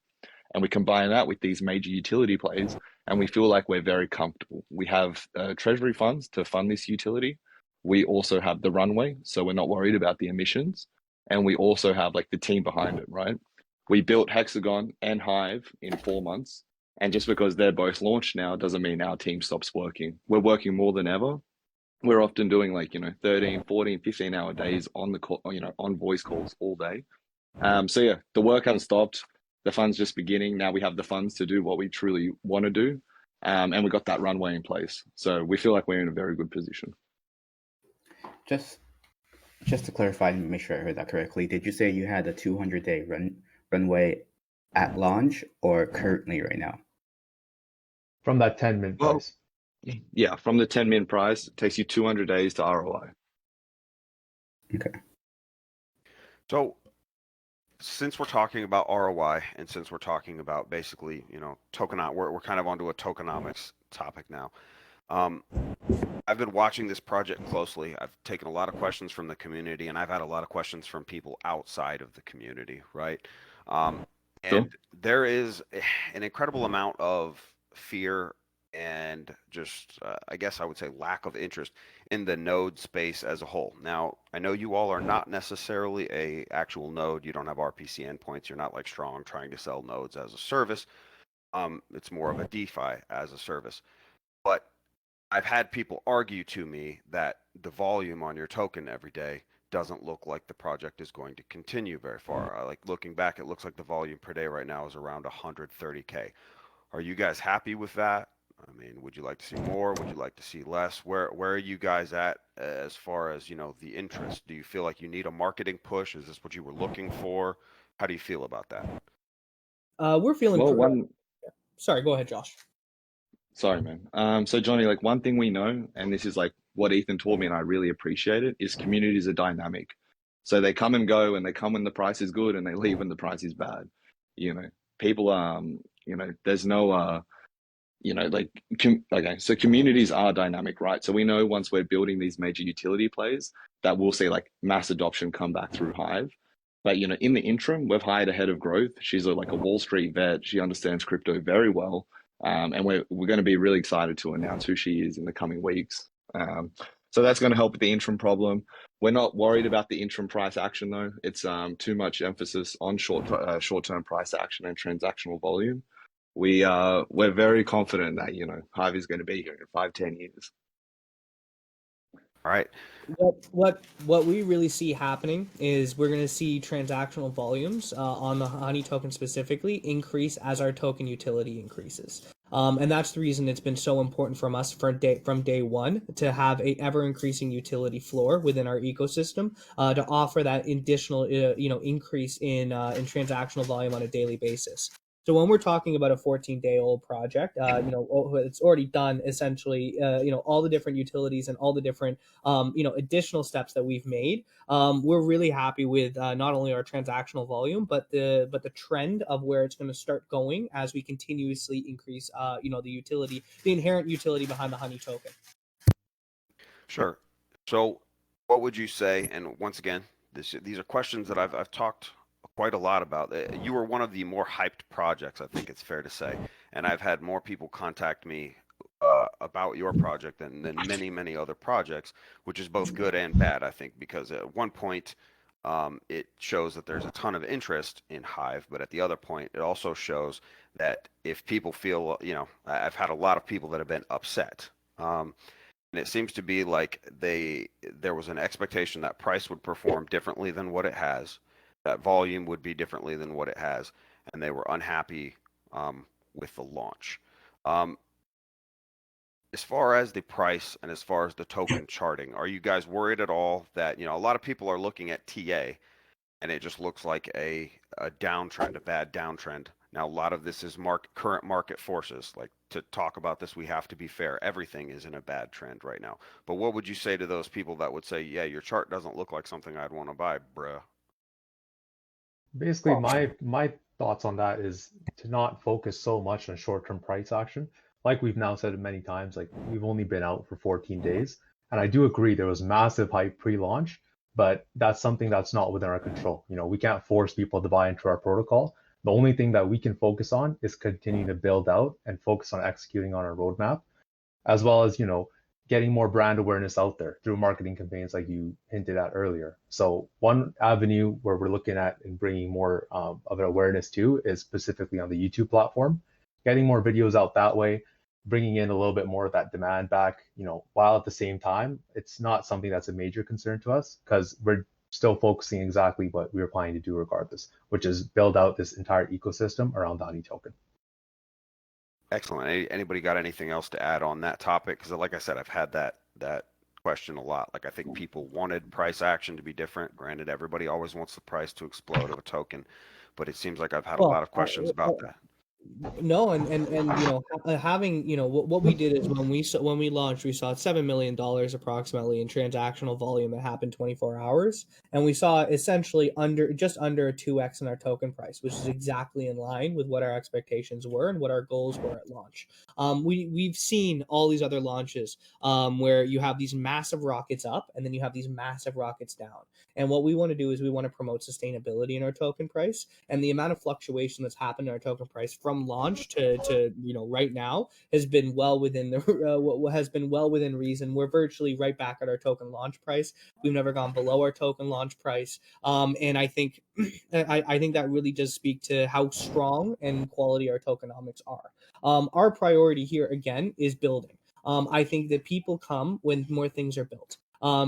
and we combine that with these major utility plays, and we feel like we're very comfortable. We have treasury funds to fund this utility. We also have the runway, so we're not worried about the emissions. And we also have like the team behind it, right? We built Hexagon and Hive in 4 months. And just because they're both launched now doesn't mean our team stops working. We're working more than ever. We're often doing like, 13, 14, 15-hour days on the call, on voice calls all day. So yeah, the work hasn't stopped. The fund's just beginning. Now we have the funds to do what we truly want to do. And we got that runway in place. So we feel like we're in a very good position. Just to clarify and make sure I heard that correctly, did you say you had a 200-day runway at launch or currently right now? From that 10 mint Well, price. yeah, from the 10 min price, it takes you 200 days to ROI. Okay. So, since we're talking about ROI and since we're talking about basically, we're kind of onto a tokenomics topic now. I've been watching this project closely. I've taken a lot of questions from the community, and I've had a lot of questions from people outside of the community, right? Sure. And there is an incredible amount of fear and just, I guess I would say, lack of interest in the node space as a whole. Now, I know you all are not necessarily a actual node. You don't have RPC endpoints. You're not like Strong trying to sell nodes as a service. It's more of a DeFi as a service. But I've had people argue to me that the volume on your token every day doesn't look like the project is going to continue very far. Like looking back, it looks like the volume per day right now is around 130K. Are you guys happy with that? I mean, would you like to see more? Would you like to see less? Where are you guys at as far as, the interest? Do you feel like you need a marketing push? Is this what you were looking for? How do you feel about that? We're feeling. Well, Sorry, go ahead, Josh. Sorry, man. So Johnny, like one thing we know, and this is like what Ethan taught me, and I really appreciate it, is communities are dynamic. So they come and go, and they come when the price is good, and they leave when the price is bad. People, there's no, okay. So communities are dynamic, right? So we know once we're building these major utility plays that we'll see like mass adoption come back through Hive. But in the interim, we've hired a head of growth. She's like a Wall Street vet. She understands crypto very well. And we're going to be really excited to announce who she is in the coming weeks. So that's going to help with the interim problem. We're not worried about the interim price action though. It's too much emphasis on short-term price action and transactional volume. We're very confident that Hive is going to be here in 5-10 years. All right. What we really see happening is we're going to see transactional volumes on the Honey token specifically increase as our token utility increases. And that's the reason it's been so important from us from day one to have a ever increasing utility floor within our ecosystem to offer that additional increase in transactional volume on a daily basis. So when we're talking about a 14-day-old project, it's already done essentially, all the different utilities and all the different, additional steps that we've made. We're really happy with not only our transactional volume, but the trend of where it's going to start going as we continuously increase, the inherent utility behind the Honey token. Sure. So what would you say? And once again, these are questions that I've talked quite a lot about. You were one of the more hyped projects, I think it's fair to say, and I've had more people contact me about your project than many other projects, which is both good and bad, I think, because at one point it shows that there's a ton of interest in Hive, but at the other point, it also shows that if people feel, I've had a lot of people that have been upset. And it seems to be like there was an expectation that price would perform differently than what it has, that volume would be differently than what it has, and they were unhappy with the launch. As far as the price and as far as the token charting, are you guys worried at all that, a lot of people are looking at TA and it just looks like a downtrend, a bad downtrend. Now, a lot of this is current market forces. Like, to talk about this, we have to be fair. Everything is in a bad trend right now. But what would you say to those people that would say, yeah, your chart doesn't look like something I'd want to buy, bruh? Basically, my thoughts on that is to not focus so much on short-term price action. Like we've now said many times, like we've only been out for 14 days, and I do agree there was massive hype pre-launch, but that's something that's not within our control. We can't force people to buy into our protocol. The only thing that we can focus on is continuing to build out and focus on executing on our roadmap, as well as getting more brand awareness out there through marketing campaigns like you hinted at earlier. So one avenue where we're looking at and bringing more of an awareness to is specifically on the YouTube platform, getting more videos out that way, bringing in a little bit more of that demand back, while at the same time, it's not something that's a major concern to us because we're still focusing exactly what we were planning to do regardless, which is build out this entire ecosystem around the Honey token. Excellent. Anybody got anything else to add on that topic? Because like I said, I've had that question a lot. Like, I think people wanted price action to be different. Granted, everybody always wants the price to explode of a token, but it seems like I've had a lot of questions about that. No, having what we did is when we launched, we saw $7 million approximately in transactional volume that happened 24 hours, and we saw essentially just under a 2x in our token price, which is exactly in line with what our expectations were and what our goals were at launch. We've seen all these other launches where you have these massive rockets up and then you have these massive rockets down, and what we want to do is we want to promote sustainability in our token price, and the amount of fluctuation that's happened in our token price from launch to right now has been well within reason. We're virtually right back at our token launch price. We've never gone below our token launch price, and I think I think that really does speak to how strong and quality our tokenomics are. Our priority here again is building. I think that people come when more things are built.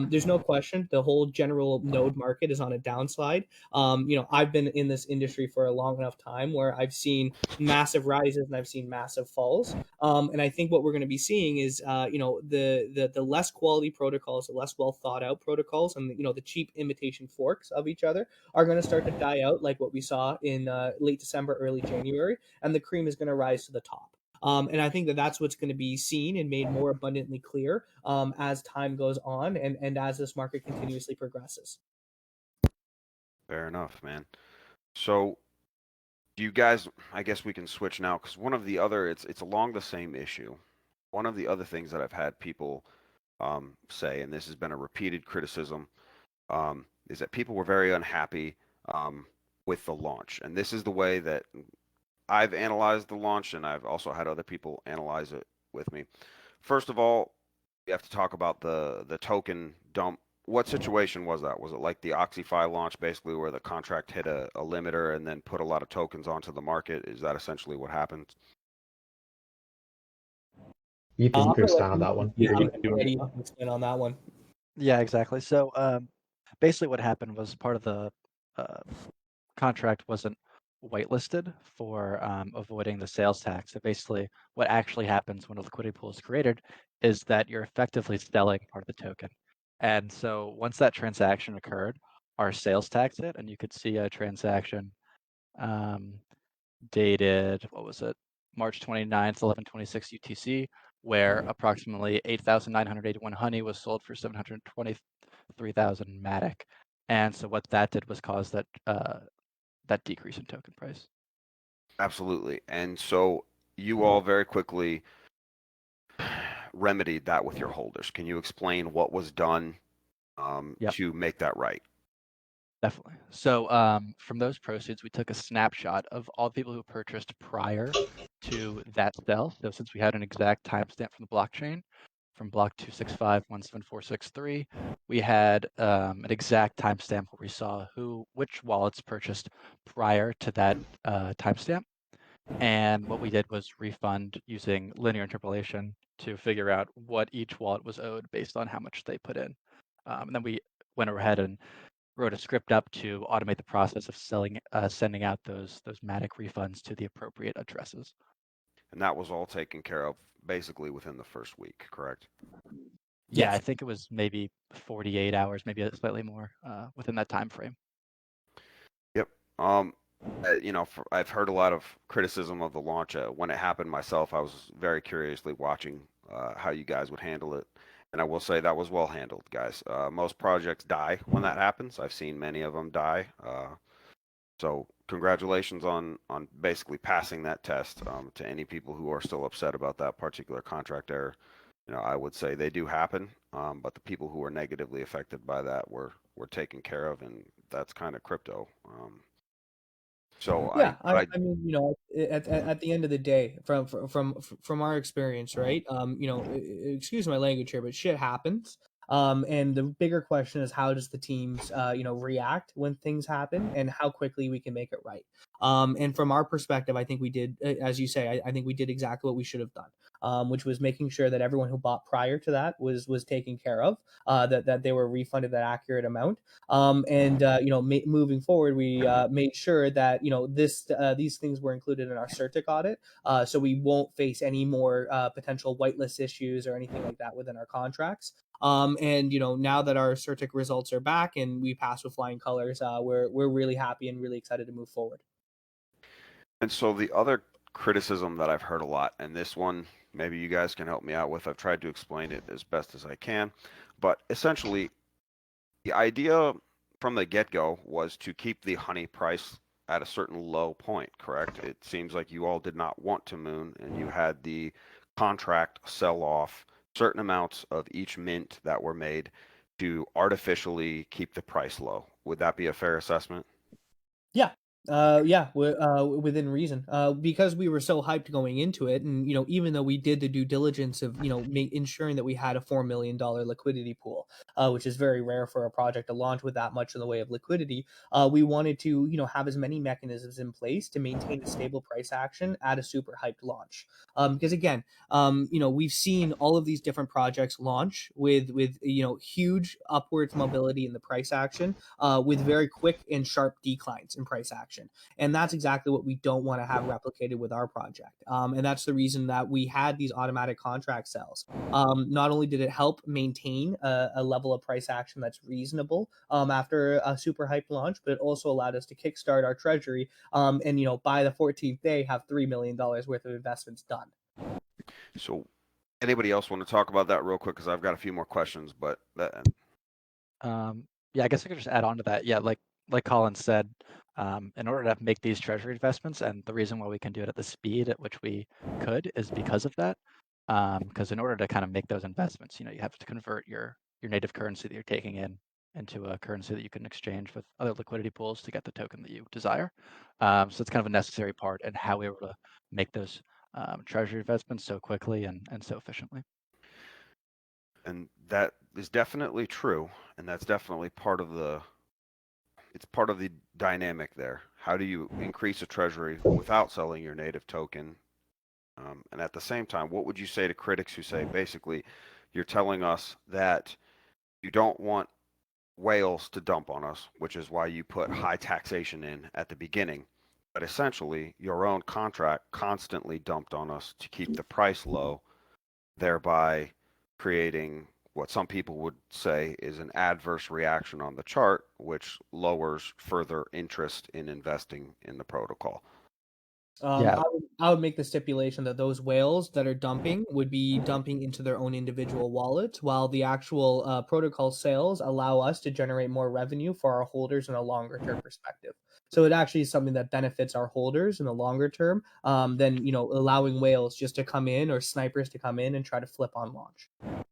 There's no question the whole general node market is on a downside. I've been in this industry for a long enough time where I've seen massive rises and I've seen massive falls. And I think what we're going to be seeing is, the less quality protocols, the less well thought out protocols, and the cheap imitation forks of each other are going to start to die out, like what we saw in late December, early January, and the cream is going to rise to the top. And I think that that's what's going to be seen and made more abundantly clear as time goes on and as this market continuously progresses. Fair enough, man. So, do you guys, I guess we can switch now, because one of the other, it's along the same issue. One of the other things that I've had people say, and this has been a repeated criticism, is that people were very unhappy with the launch. And this is the way that I've analyzed the launch, and I've also had other people analyze it with me. First of all, you have to talk about the token dump. What situation was that? Was it like the OxyFi launch, basically, where the contract hit a limiter and then put a lot of tokens onto the market? Is that essentially what happened? Ethan, you can expand on that one. Expand on that one. Yeah, exactly. So basically what happened was part of the contract wasn't whitelisted for avoiding the sales tax. So basically what actually happens when a liquidity pool is created is that you're effectively selling part of the token. And so once that transaction occurred, our sales tax hit, and you could see a transaction dated, what was it, March 29th, 11:26 UTC, where approximately 8,981 honey was sold for 723,000 Matic. And so what that did was cause that that decrease in token price. Absolutely. And so you all very quickly remedied that with your holders. Can you explain what was done Yep. to make that right? Definitely. So from those proceeds, we took a snapshot of all the people who purchased prior to that sell. So since we had an exact timestamp from the blockchain, from block 265174663, we had an exact timestamp where we saw which wallets purchased prior to that timestamp. And what we did was refund using linear interpolation to figure out what each wallet was owed based on how much they put in. And then we went ahead and wrote a script up to automate the process of sending out those Matic refunds to the appropriate addresses. And that was all taken care of basically within the first week, correct? Yeah, Yes. I think it was maybe 48 hours, maybe slightly more within that time frame. Yep. You know, I've heard a lot of criticism of the launch. When it happened myself, I was very curiously watching how you guys would handle it. And I will say that was well handled, guys. Most projects die when that happens. I've seen many of them die. So congratulations on basically passing that test. To any people who are still upset about that particular contract error, you know, I would say they do happen. But the people who are negatively affected by that were taken care of, and that's kind of crypto. So Yeah, I I mean, you know, at the end of the day, from our experience, right? You know, excuse my language here, but shit happens. And the bigger question is how does the teams, you know, react when things happen, and how quickly we can make it right. And from our perspective, I think we did, as you say, I think we did exactly what we should have done, which was making sure that everyone who bought prior to that was taken care of, that they were refunded that accurate amount. And you know, moving forward, we made sure that you know these things were included in our CERTIC audit, so we won't face any more potential whitelist issues or anything like that within our contracts. And you know, now that our CERTIC results are back and we passed with flying colors, we're really happy and really excited to move forward. And so the other criticism that I've heard a lot, and this one maybe you guys can help me out with. I've tried to explain it as best as I can, but essentially the idea from the get-go was to keep the honey price at a certain low point, correct? It seems like you all did not want to moon, and you had the contract sell off certain amounts of each mint that were made to artificially keep the price low. Would that be a fair assessment? Yeah. Yeah, within reason. Because we were so hyped going into it, and you know, even though we did the due diligence of you know ensuring that we had a $4 million liquidity pool, which is very rare for a project to launch with that much in the way of liquidity. We wanted to you know have as many mechanisms in place to maintain a stable price action at a super hyped launch. Because again, you know, we've seen all of these different projects launch with you know huge upwards mobility in the price action, with very quick and sharp declines in price action. And that's exactly what we don't want to have replicated with our project. And that's the reason that we had these automatic contract sales. Not only did it help maintain a level of price action that's reasonable after a super hyped launch, but it also allowed us to kickstart our treasury, and you know by the 14th day have $3 million worth of investments done. So anybody else want to talk about that real quick? Because I've got a few more questions, but that, Yeah, I guess I could just add on to that. Yeah, like Colin said, in order to make these treasury investments, and the reason why we can do it at the speed at which we could is because of that. Because in order to kind of make those investments, you know, you have to convert your native currency that you're taking into a currency that you can exchange with other liquidity pools to get the token that you desire. So it's kind of a necessary part in how we were able to make those treasury investments so quickly and so efficiently. and that is definitely true, and that's definitely part of the it's part of the dynamic there. How do you increase a treasury without selling your native token? And at the same time, what would you say to critics who say basically you're telling us that you don't want whales to dump on us, which is why you put high taxation in at the beginning, but essentially your own contract constantly dumped on us to keep the price low, thereby creating what some people would say is an adverse reaction on the chart, which lowers further interest in investing in the protocol. Yeah. I would make the stipulation that those whales that are dumping would be dumping into their own individual wallets, while the actual protocol sales allow us to generate more revenue for our holders in a longer term perspective. So it actually is something that benefits our holders in the longer term, than you know allowing whales just to come in or snipers to come in and try to flip on launch.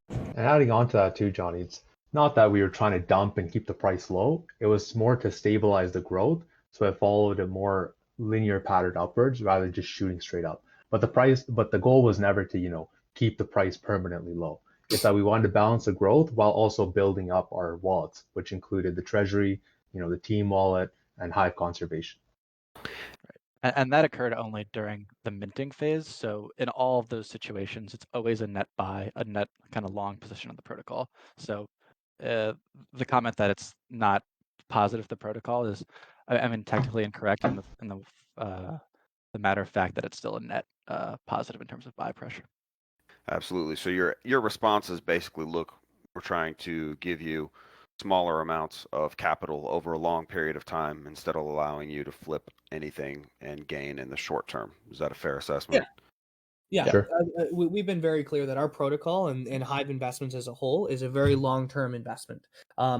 And adding on to that too, Johnny, it's not that we were trying to dump and keep the price low. It was more to stabilize the growth, so it followed a more linear pattern upwards rather than just shooting straight up. But the goal was never to, keep the price permanently low. It's that we wanted to balance the growth while also building up our wallets, which included the treasury, the team wallet, and Hive conservation. And that occurred only during the minting phase. So in all of those situations, it's always a net buy, a net kind of long position on the protocol. So the comment that it's not positive the protocol is, I mean, technically incorrect in the matter of fact that it's still a net positive in terms of buy pressure. Absolutely. So your response is basically, look, we're trying to give you smaller amounts of capital over a long period of time instead of allowing you to flip anything and gain in the short term. Is that a fair assessment? Yeah, Sure. we've been very clear that our protocol and Hive Investments as a whole is a very long-term investment.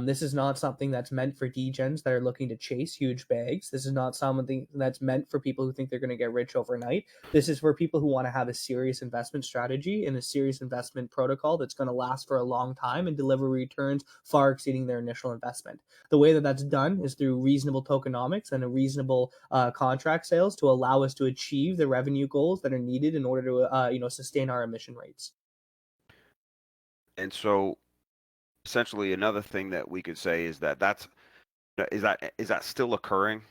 This is not something that's meant for degens that are looking to chase huge bags. This is not something that's meant for people who think they're going to get rich overnight. This is for people who want to have a serious investment strategy and a serious investment protocol that's going to last for a long time and deliver returns far exceeding their initial investment. The way that that's done is through reasonable tokenomics and a reasonable contract sales to allow us to achieve the revenue goals that are needed in order to sustain our emission rates. And so essentially another thing that we could say is that is that still occurring?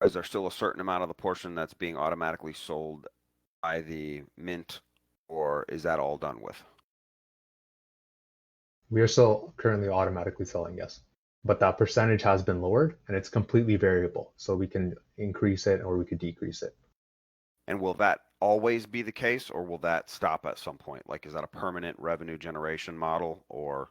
Is there still a certain amount of the portion that's being automatically sold by the mint, or is that all done with? We are still currently automatically selling, yes. But that percentage has been lowered and it's completely variable. So we can increase it or we could decrease it. And will that always be the case, or will that stop at some point? Like, is that a permanent revenue generation model, or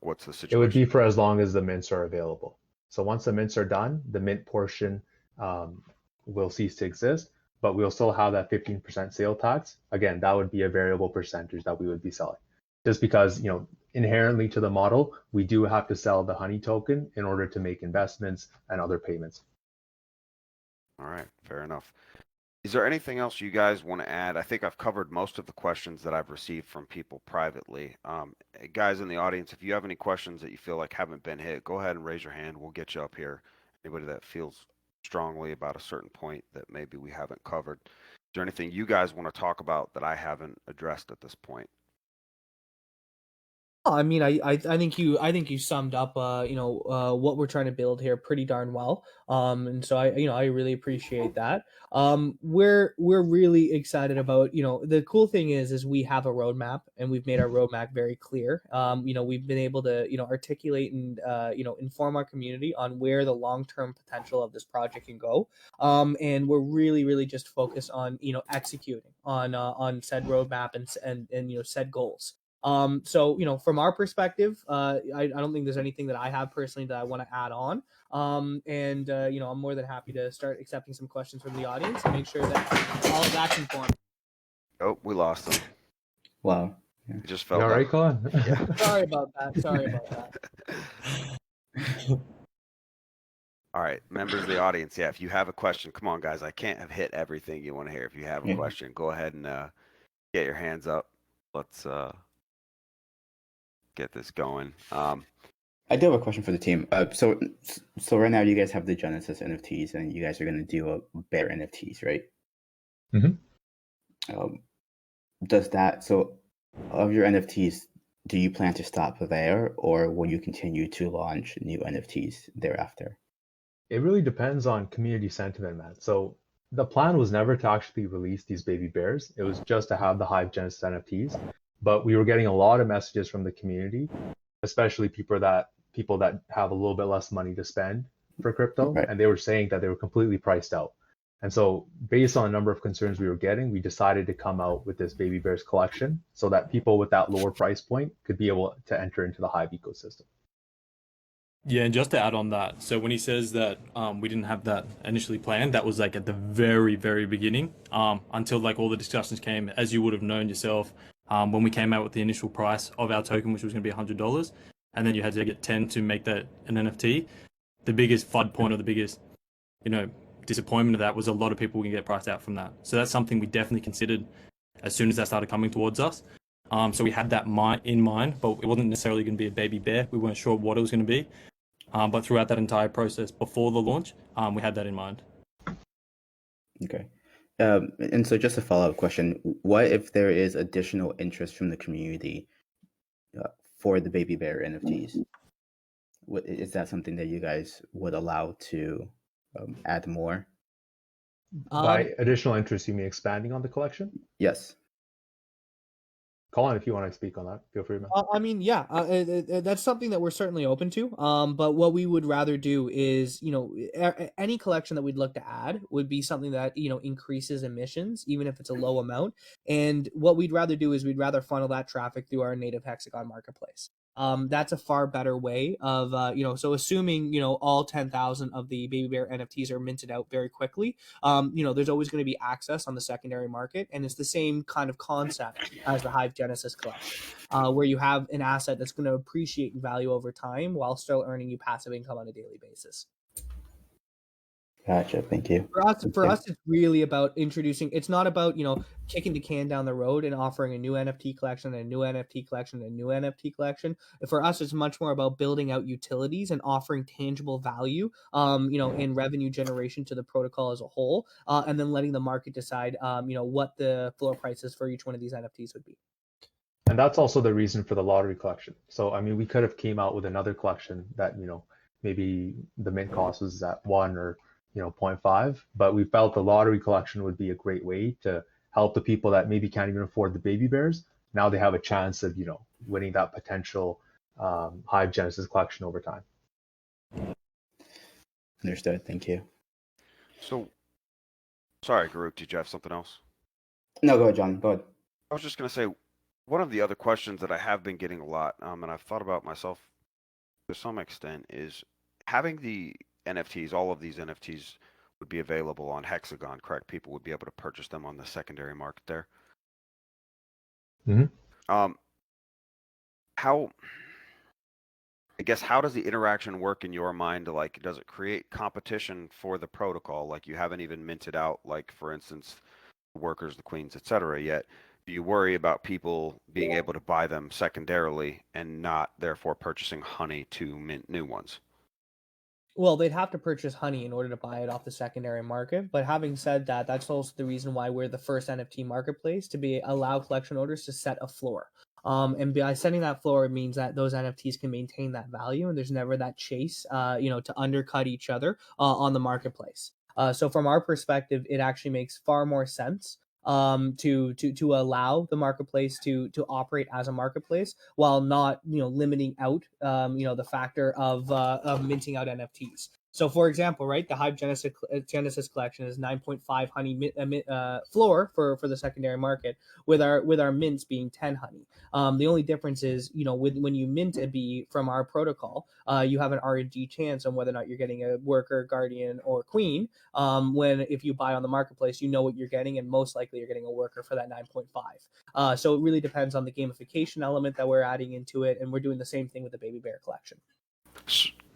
what's the situation? It would be for as long as the mints are available. So once the mints are done, the mint portion will cease to exist, but we'll still have that 15% sale tax. Again, that would be a variable percentage that we would be selling. Just because, inherently to the model, we do have to sell the honey token in order to make investments and other payments. All right, fair enough. Is there anything else you guys want to add? I think I've covered most of the questions that I've received from people privately. Guys in the audience, if you have any questions that you feel like haven't been hit, go ahead and raise your hand. We'll get you up here. Anybody that feels strongly about a certain point that maybe we haven't covered. Is there anything you guys want to talk about that I haven't addressed at this point? I mean, I think you summed up what we're trying to build here pretty darn well. And so I really appreciate that. We're really excited about, the cool thing is we have a roadmap and we've made our roadmap very clear. We've been able to articulate and inform our community on where the long-term potential of this project can go. And we're really just focused on executing on said roadmap and said goals. So from our perspective, I don't think there's anything that I have personally that I want to add on. I'm more than happy to start accepting some questions from the audience and make sure that all of that's informed. Oh, we lost them. Wow. It just You fell all down. right, Colin? Yeah. Sorry about that. All right, members of the audience, yeah, if you have a question, come on, guys. I can't have hit everything you want to hear. If you have a question, go ahead and get your hands up. Let's get this going. I do have a question for the team. So right now you guys have the Genesis NFTs, and you guys are going to do a bear NFTs, right? Mm-hmm. Of your NFTs, do you plan to stop there, or will you continue to launch new NFTs thereafter? It really depends on community sentiment, man. So the plan was never to actually release these baby bears. It was just to have the Hive Genesis NFTs. But we were getting a lot of messages from the community, especially people that have a little bit less money to spend for crypto, Right. and they were saying that they were completely priced out. And so based on a number of concerns we were getting, we decided to come out with this baby bears collection so that people with that lower price point could be able to enter into the Hive ecosystem. Yeah, and just to add on that, so when he says that we didn't have that initially planned, that was like at the very, very beginning, until like all the discussions came, as you would have known yourself, when we came out with the initial price of our token, which was going to be $100, and then you had to get 10 to make that an NFT. The biggest FUD point, or the biggest, disappointment of that was a lot of people can get priced out from that. So that's something we definitely considered as soon as that started coming towards us. So we had that in mind, but it wasn't necessarily going to be a baby bear. We weren't sure what it was going to be. But throughout that entire process before the launch, we had that in mind. Okay. And so just a follow-up question, what if there is additional interest from the community for the baby bear NFTs? Is that something that you guys would allow to add more? By additional interest, you mean expanding on the collection? Yes. Colin, if you want to speak on that, feel free, man. I mean, yeah, that's something that we're certainly open to. But what we would rather do is, any collection that we'd look to add would be something that, increases emissions, even if it's a low amount. And what we'd rather do is we'd rather funnel that traffic through our native Hexagon marketplace. That's a far better way of, so assuming, all 10,000 of the baby bear NFTs are minted out very quickly, there's always going to be access on the secondary market. And it's the same kind of concept as the Hive Genesis collection, where you have an asset that's going to appreciate in value over time while still earning you passive income on a daily basis. Gotcha. Thank you. For us, it's really about introducing. It's not about kicking the can down the road and offering a new NFT collection, and a new NFT collection, and a new NFT collection. For us, it's much more about building out utilities and offering tangible value, in revenue generation to the protocol as a whole, and then letting the market decide, what the floor prices for each one of these NFTs would be. And that's also the reason for the lottery collection. So, I mean, we could have came out with another collection that, maybe the mint cost was at 1 or 0.5, but we felt the lottery collection would be a great way to help the people that maybe can't even afford the baby bears. Now they have a chance of, winning that potential Hive Genesis collection over time. Understood. Thank you. So, sorry, Garuk, did you have something else? No, go ahead, John. Go ahead. I was just going to say, one of the other questions that I have been getting a lot, and I've thought about myself to some extent, is having the NFTs, all of these NFTs would be available on Hexagon, correct? People would be able to purchase them on the secondary market there. Mm-hmm. How does the interaction work in your mind? Like, does it create competition for the protocol? Like, you haven't even minted out, like, for instance, the workers, the queens, etc. yet. Do you worry about people being able to buy them secondarily and not therefore purchasing honey to mint new ones? Well, they'd have to purchase honey in order to buy it off the secondary market. But having said that, that's also the reason why we're the first NFT marketplace to allow collection orders to set a floor. And by setting that floor, it means that those NFTs can maintain that value, and there's never that chase, to undercut each other on the marketplace. So from our perspective, it actually makes far more sense to allow the marketplace to operate as a marketplace while not limiting out the factor of minting out NFTs. So, for example, right, the Hive Genesis collection is 9.5 honey floor for the secondary market, with our mints being 10 honey. The only difference is, when you mint a bee from our protocol, you have an R&D chance on whether or not you're getting a worker, guardian, or queen. If you buy on the marketplace, you know what you're getting, and most likely you're getting a worker for that 9.5. So it really depends on the gamification element that we're adding into it, and we're doing the same thing with the baby bear collection.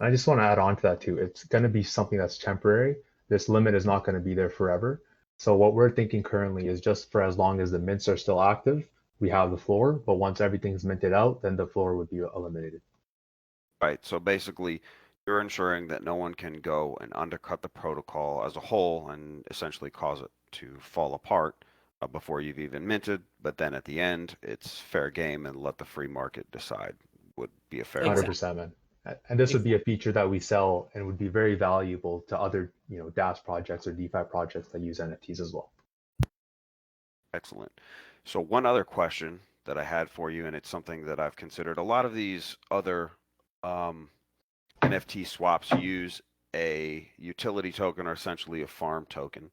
I just want to add on to that too. It's going to be something that's temporary. This limit is not going to be there forever. So what we're thinking currently is just for as long as the mints are still active, we have the floor. But once everything's minted out, then the floor would be eliminated. Right. So basically, you're ensuring that no one can go and undercut the protocol as a whole and essentially cause it to fall apart before you've even minted. But then at the end, it's fair game and let the free market decide would be a fair 100%, man. And this would be a feature that we sell and would be very valuable to other, DaaS projects or DeFi projects that use NFTs as well. Excellent. So one other question that I had for you, and it's something that I've considered. A lot of these other NFT swaps use a utility token or essentially a farm token.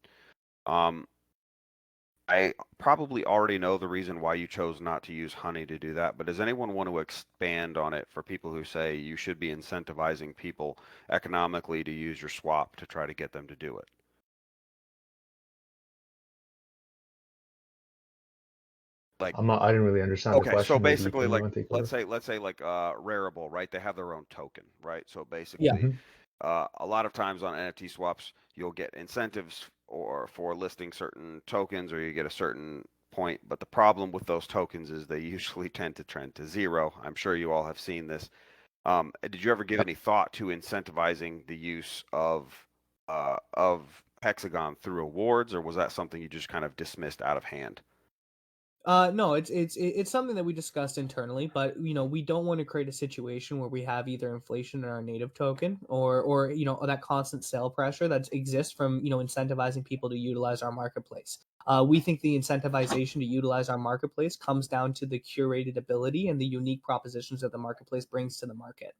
I probably already know the reason why you chose not to use honey to do that, but does anyone want to expand on it for people who say you should be incentivizing people economically to use your swap to try to get them to do it? Like, I didn't really understand the question. So basically, like, let's say like Rarible, right? They have their own token, right? So basically, a lot of times on NFT swaps, you'll get incentives or for listing certain tokens, or you get a certain point, but the problem with those tokens is they usually tend to trend to zero. I'm sure you all have seen this. Did you ever give any thought to incentivizing the use of Hexagon through awards, or was that something you just kind of dismissed out of hand? No, it's something that we discussed internally, but we don't want to create a situation where we have either inflation in our native token or that constant sale pressure that exists from incentivizing people to utilize our marketplace. We think the incentivization to utilize our marketplace comes down to the curated ability and the unique propositions that the marketplace brings to the market.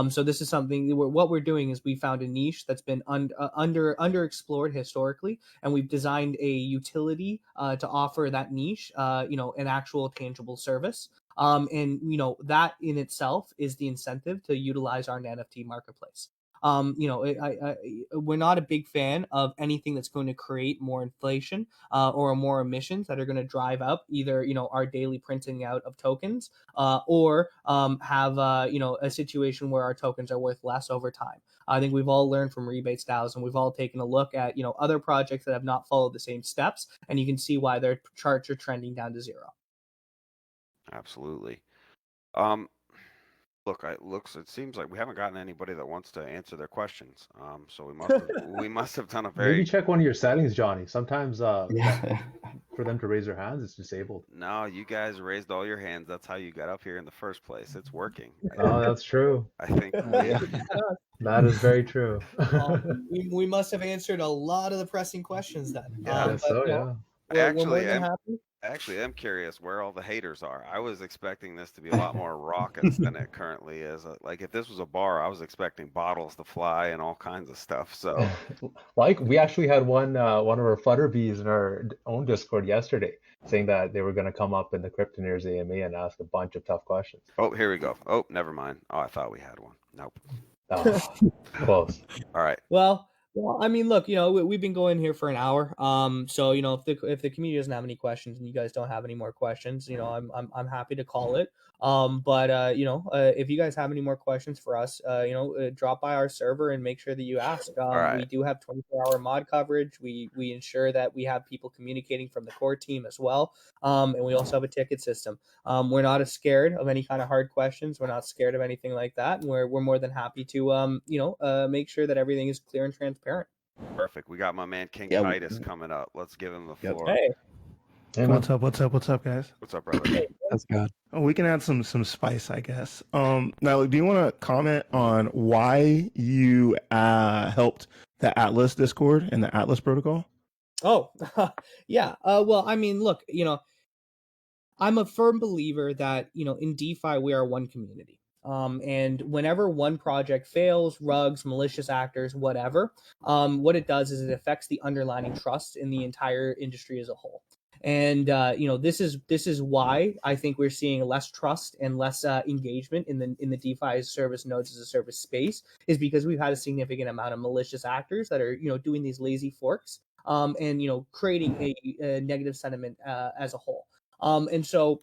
So this is something what we're doing is we found a niche that's been underexplored historically, and we've designed a utility to offer that niche, an actual tangible service. And that in itself is the incentive to utilize our NFT marketplace. We're not a big fan of anything that's going to create more inflation or more emissions that are going to drive up either our daily printing out of tokens or have a situation where our tokens are worth less over time. I think we've all learned from rebates DAOs, and we've all taken a look at other projects that have not followed the same steps, and you can see why their charts are trending down to zero. Absolutely. Look, it seems like we haven't gotten anybody that wants to answer their questions. So we must have done a very. Maybe check one of your settings, Johnny. Sometimes Yeah. for them to raise their hands, it's disabled. No, you guys raised all your hands. That's how you got up here in the first place. It's working. Oh, that's true. I think. Yeah. That is very true. We must have answered a lot of the pressing questions then. Yeah. Guess so, yeah. We're more than happy. Actually, I'm curious where all the haters are. I was expecting this to be a lot more raucous than it currently is. Like if this was a bar, I was expecting bottles to fly and all kinds of stuff. So, Like we actually had one of our Flutter bees in our own Discord yesterday saying that they were going to come up in the Cryptonairz AMA and ask a bunch of tough questions. oh, here we go. Oh, never mind. Oh, I thought we had one. Nope. Oh, close. All right. Well, I mean, look, we've been going here for an hour. So if the community doesn't have any questions and you guys don't have any more questions, I'm happy to call it. But if you guys have any more questions for us, drop by our server and make sure that you ask. right. We do have 24-hour mod coverage. We ensure that we have people communicating from the core team as well. And we also have a ticket system. We're not scared of any kind of hard questions. We're not scared of anything like that. And we're more than happy to make sure that everything is clear and transparent. Perfect. We got my man King Yeah, Titus coming up. Let's give him the Yep. floor. Hey. Hey, What's up? What's up? What's up, guys? What's up, brother? That's good. Oh, we can add some spice, I guess. Now, do you want to comment on why you helped the Atlas Discord and the Atlas protocol? Oh, yeah. Well, I mean, look, I'm a firm believer that, in DeFi, we are one community. And whenever one project fails, rugs, malicious actors, whatever, what it does is it affects the underlying trust in the entire industry as a whole. And this is why I think we're seeing less trust and less engagement in the DeFi-as-a-Service, nodes-as-a-service space, is because we've had a significant amount of malicious actors that are doing these lazy forks and creating a negative sentiment as a whole. And so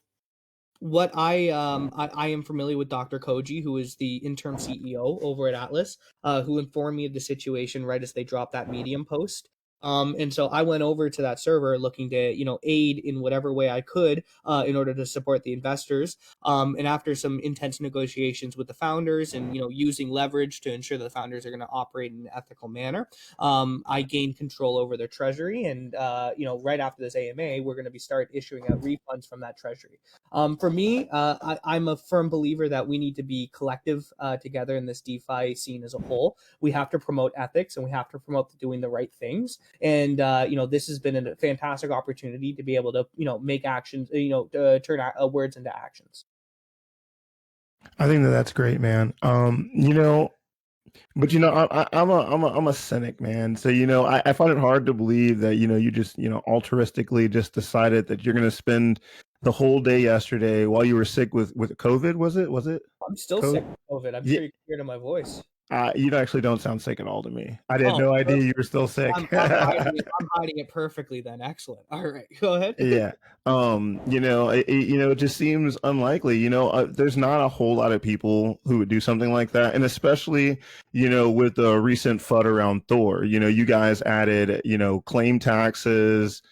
what I am familiar with Dr. Koji, who is the interim CEO over at Atlas, who informed me of the situation right as they dropped that Medium post. And so I went over to that server looking to, aid in whatever way I could in order to support the investors. And after some intense negotiations with the founders and, using leverage to ensure that the founders are going to operate in an ethical manner, I gained control over their treasury. And, right after this AMA, we're going to start issuing out refunds from that treasury. For me, I'm a firm believer that we need to be collective together in this DeFi scene as a whole. We have to promote ethics and we have to promote doing the right things. And this has been a fantastic opportunity to be able to make actions, turn words into actions. I think that's great, man. But I'm a cynic, man. So I find it hard to believe that you just altruistically just decided that you're going to spend the whole day yesterday while you were sick with COVID. Was it? I'm still sick with COVID. I'm sure you can hear it in my voice. You actually don't sound sick at all to me. I had no idea you were still sick. I'm hiding it perfectly then. Excellent. All right, go ahead. Yeah. It just seems unlikely. There's not a whole lot of people who would do something like that. And especially, with the recent FUD around Thor, you guys added, claim taxes,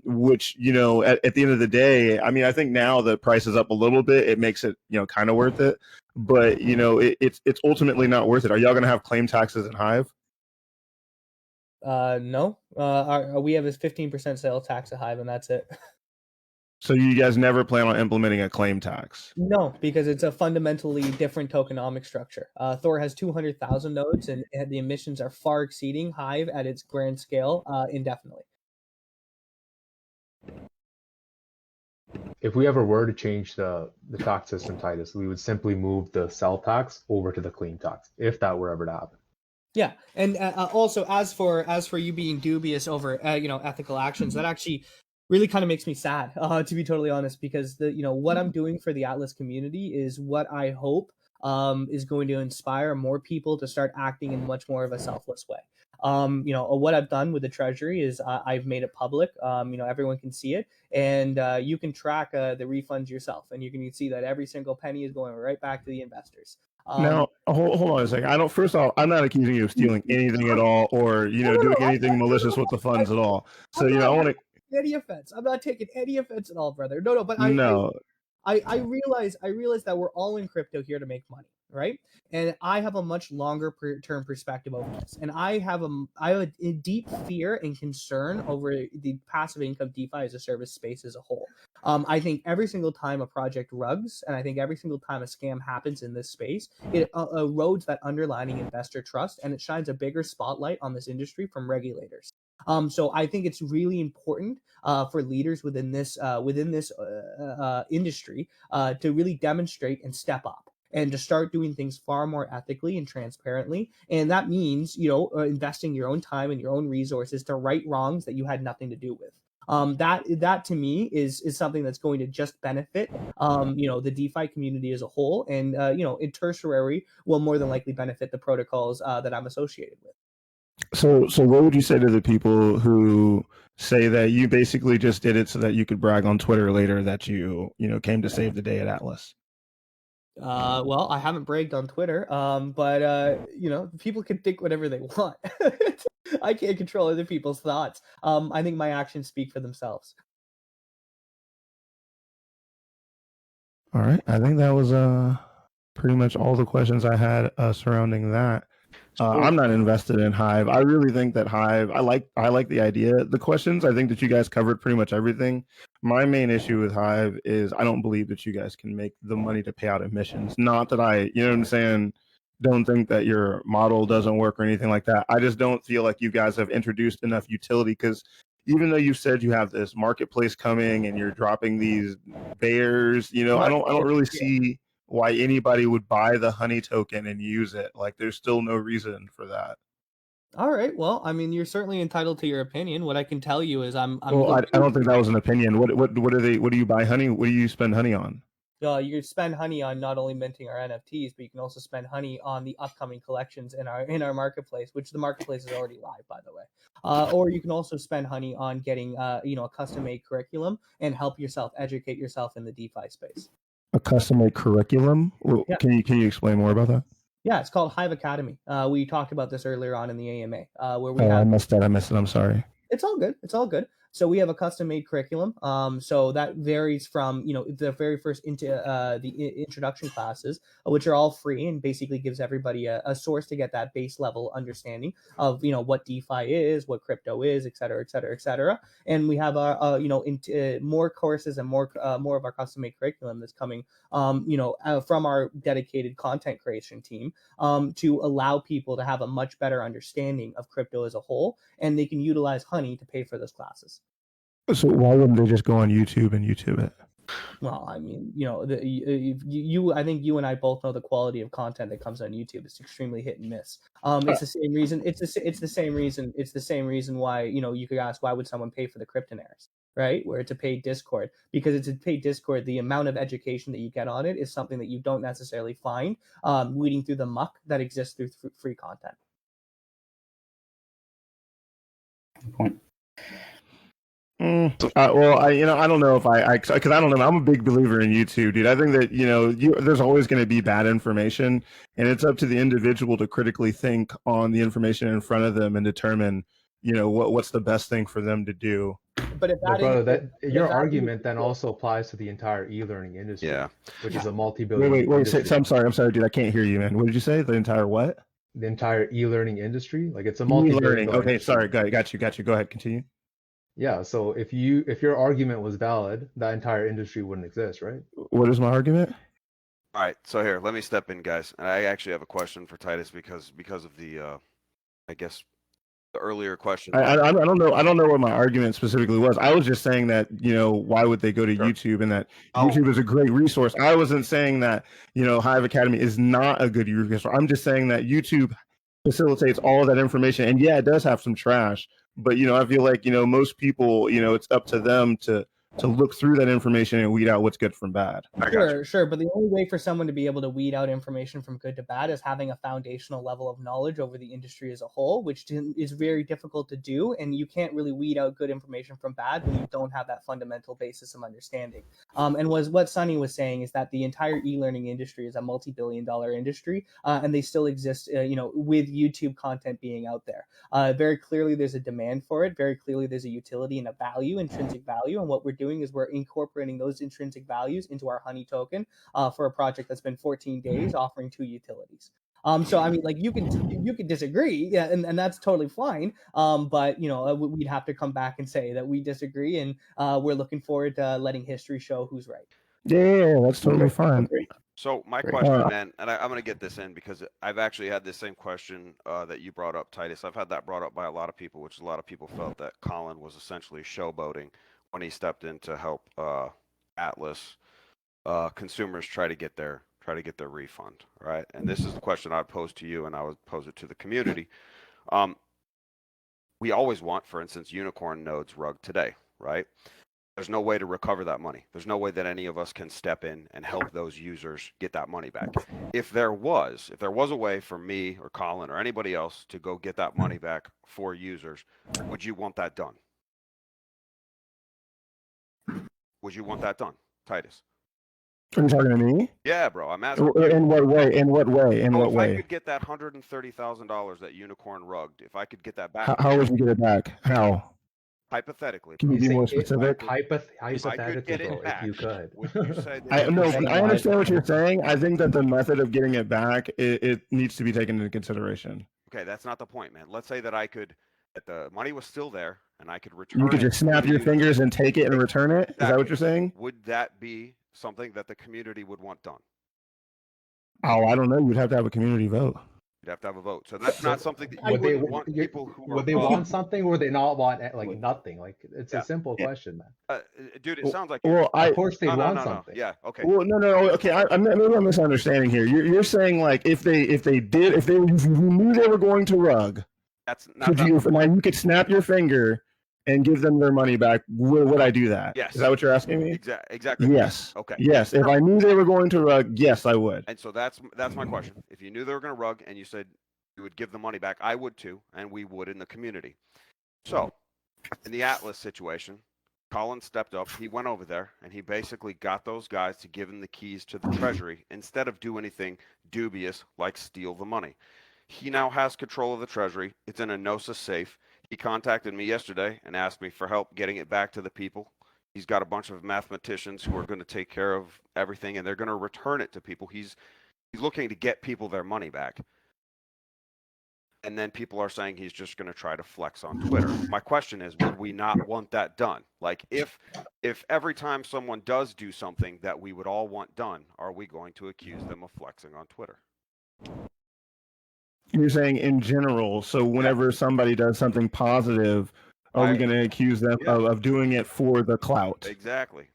which, you know, at the end of the day, I mean, I think now the price is up a little bit. It makes it, you know, kind of worth it. But, you know, it's ultimately not worth it. Are y'all going to have claim taxes in Hive? No. We have a 15% sales tax at Hive, and that's it. So you guys never plan on implementing a claim tax? No, because it's a fundamentally different tokenomic structure. Thor has 200,000 nodes, and the emissions are far exceeding Hive at its grand scale indefinitely. If we ever were to change the tax system, Titus, we would simply move the sell tax over to the clean tax, if that were ever to happen. Yeah, and also as for you being dubious over ethical actions, that actually really kind of makes me sad, to be totally honest, because what I'm doing for the Atlas community is what I hope is going to inspire more people to start acting in much more of a selfless way. What I've done with the treasury is I've made it public. Everyone can see it, and you can track the refunds yourself, and you can see that every single penny is going right back to the investors. Now, hold on a second. First off, I'm not accusing you of stealing anything at all, or doing anything malicious with the funds at all. So I want to any offense. I'm not taking any offense at all, brother. No, but no. I realize that we're all in crypto here to make money, right? And I have a much longer term perspective over this, and I have a deep fear and concern over the passive income DeFi as a service space as a whole. I think every single time a project rugs, and I think every single time a scam happens in this space, it erodes that underlying investor trust, and it shines a bigger spotlight on this industry from regulators. So I think it's really important for leaders within this industry to really demonstrate and step up and to start doing things far more ethically and transparently. And that means, investing your own time and your own resources to right wrongs that you had nothing to do with. That to me is something that's going to just benefit, the DeFi community as a whole. And, in tertiary will more than likely benefit the protocols that I'm associated with. So what would you say to the people who say that you basically just did it so that you could brag on Twitter later that you came to save the day at Atlas? Well, I haven't bragged on Twitter, but people can think whatever they want. I can't control other people's thoughts. I think my actions speak for themselves. All right, I think that was pretty much all the questions I had surrounding that. I'm not invested in Hive. I really think that Hive, I like the idea. The questions, I think that you guys covered pretty much everything. My main issue with Hive is I don't believe that you guys can make the money to pay out emissions. Not that I, you know what I'm saying, don't think that your model doesn't work or anything like that. I just don't feel like you guys have introduced enough utility, because even though you said you have this marketplace coming and you're dropping these bears, I don't really see why anybody would buy the honey token and use it. Like, there's still no reason for that. All right. Well, I mean, you're certainly entitled to your opinion. What I can tell you is I don't think that was an opinion. What do you buy honey? What do you spend honey on? You spend honey on not only minting our NFTs, but you can also spend honey on the upcoming collections in our marketplace, which the marketplace is already live, by the way. Or you can also spend honey on getting a custom-made curriculum and help yourself educate yourself in the DeFi space. A custom-made curriculum? Yeah. Can you explain more about that? Yeah, it's called Hive Academy. We talked about this earlier on in the AMA, where we I missed it. I'm sorry. It's all good. So we have a custom-made curriculum. So that varies from the very first into the introduction classes, which are all free and basically gives everybody a source to get that base level understanding of what DeFi is, what crypto is, et cetera, et cetera, et cetera. And we have more courses and more of our custom-made curriculum that's coming from our dedicated content creation team to allow people to have a much better understanding of crypto as a whole, and they can utilize honey to pay for those classes. So why wouldn't they just go on YouTube and YouTube it? Well, I mean, I think you and I both know the quality of content that comes on YouTube is extremely hit and miss. It's the same reason. It's the same reason. It's the same reason why you could ask, why would someone pay for the Cryptonairz, right? Where it's a paid Discord, because it's a paid Discord. The amount of education that you get on it is something that you don't necessarily find weeding through the muck that exists through free content. Good point. Well, I don't know if because I don't know. I'm a big believer in YouTube, dude. I think that there's always going to be bad information, and it's up to the individual to critically think on the information in front of them and determine what's the best thing for them to do. But if But that brother, is, that your argument then also applies to the entire e-learning industry, Yeah. which is a Wait, multi-billion wait, industry. I'm sorry, dude. I can't hear you, man. What did you say? The entire what? The entire e-learning industry, like it's a multi-billion E-learning. dollar Okay, industry. sorry, got you. Go ahead, continue. Yeah, so if your argument was valid, that entire industry wouldn't exist, right? What is my argument? All right, so here, let me step in, guys. And I actually have a question for Titus because of the, I guess, the earlier question. I don't know what my argument specifically was. I was just saying that, why would they go to Sure. YouTube, and that Oh. YouTube is a great resource. I wasn't saying that, Hive Academy is not a good resource. I'm just saying that YouTube facilitates all of that information. And yeah, it does have some trash, but I feel like, most people, it's up to them to look through that information and weed out what's good from bad. Sure. But the only way for someone to be able to weed out information from good to bad is having a foundational level of knowledge over the industry as a whole, which is very difficult to do. And you can't really weed out good information from bad when you don't have that fundamental basis of understanding. And what Sonny was saying is that the entire e-learning industry is a multi-billion-dollar industry, and they still exist, with YouTube content being out there. Very clearly, there's a demand for it. Very clearly, there's a utility and a value, intrinsic value. And what we're doing is we're incorporating those intrinsic values into our Honey token for a project that's been 14 days, offering 2 utilities. So I mean, like you can disagree, yeah, and that's totally fine. But we'd have to come back and say that we disagree, and we're looking forward to letting history show who's right. Yeah, that's totally fine. So my Great. question, man, and I'm going to get this in because I've actually had this same question that you brought up, Titus. I've had that brought up by a lot of people, which a lot of people felt that Colin was essentially showboating when he stepped in to help Atlas consumers try to get their refund, right? And this is the question I'd pose to you, and I would pose it to the community. We always want, for instance, unicorn nodes rug today, right? There's no way to recover that money. There's no way that any of us can step in and help those users get that money back. If there was a way for me or Colin or anybody else to go get that money back for users, would you want that done? Would you want that done, Titus? Are you talking to me? Yeah, bro. I'm asking. In what way? If I could get that $130,000 that unicorn rugged, if I could get that back, How would you get it back? How? Hypothetically, Can you be more specific? Hypothetically, bro, if you could. Would you say that I understand what you're saying. I think that the method of getting it back, it needs to be taken into consideration. Okay, that's not the point, man. Let's say that that the money was still there and I could return it. You could just snap your fingers and take it and return it? Is that what you're saying? Would that be something that the community would want done? Oh, I don't know. You'd have to have a community vote. You'd have to have a vote. So that's not something that Would they want people who would they want something, or would they not want nothing? Like it's Yeah. a simple question, man. Dude, it sounds like Of course they no, want no. something. Yeah, okay. Well, no. Okay, maybe I'm misunderstanding here. You're saying like if you knew they were going to rug, That's not you could snap your finger and give them their money back. Would I do that? Yes. Is that what you're asking me? Exactly. Yes. Okay. Yes. If I knew they were going to rug, yes, I would. And so that's my question. If you knew they were going to rug and you said you would give the money back, I would too, and we would in the community. So, in the Atlas situation, Colin stepped up. He went over there and he basically got those guys to give him the keys to the treasury instead of do anything dubious like steal the money. He now has control of the treasury. It's in a Gnosis safe. He contacted me yesterday and asked me for help getting it back to the people. He's got a bunch of mathematicians who are going to take care of everything, and they're going to return it to people. He's looking to get people their money back. And then people are saying he's just going to try to flex on Twitter. My question is, would we not want that done? Like, if every time someone does do something that we would all want done, are we going to accuse them of flexing on Twitter? You're saying in general, so whenever somebody does something positive, are we going to accuse them of doing it for the clout? Exactly.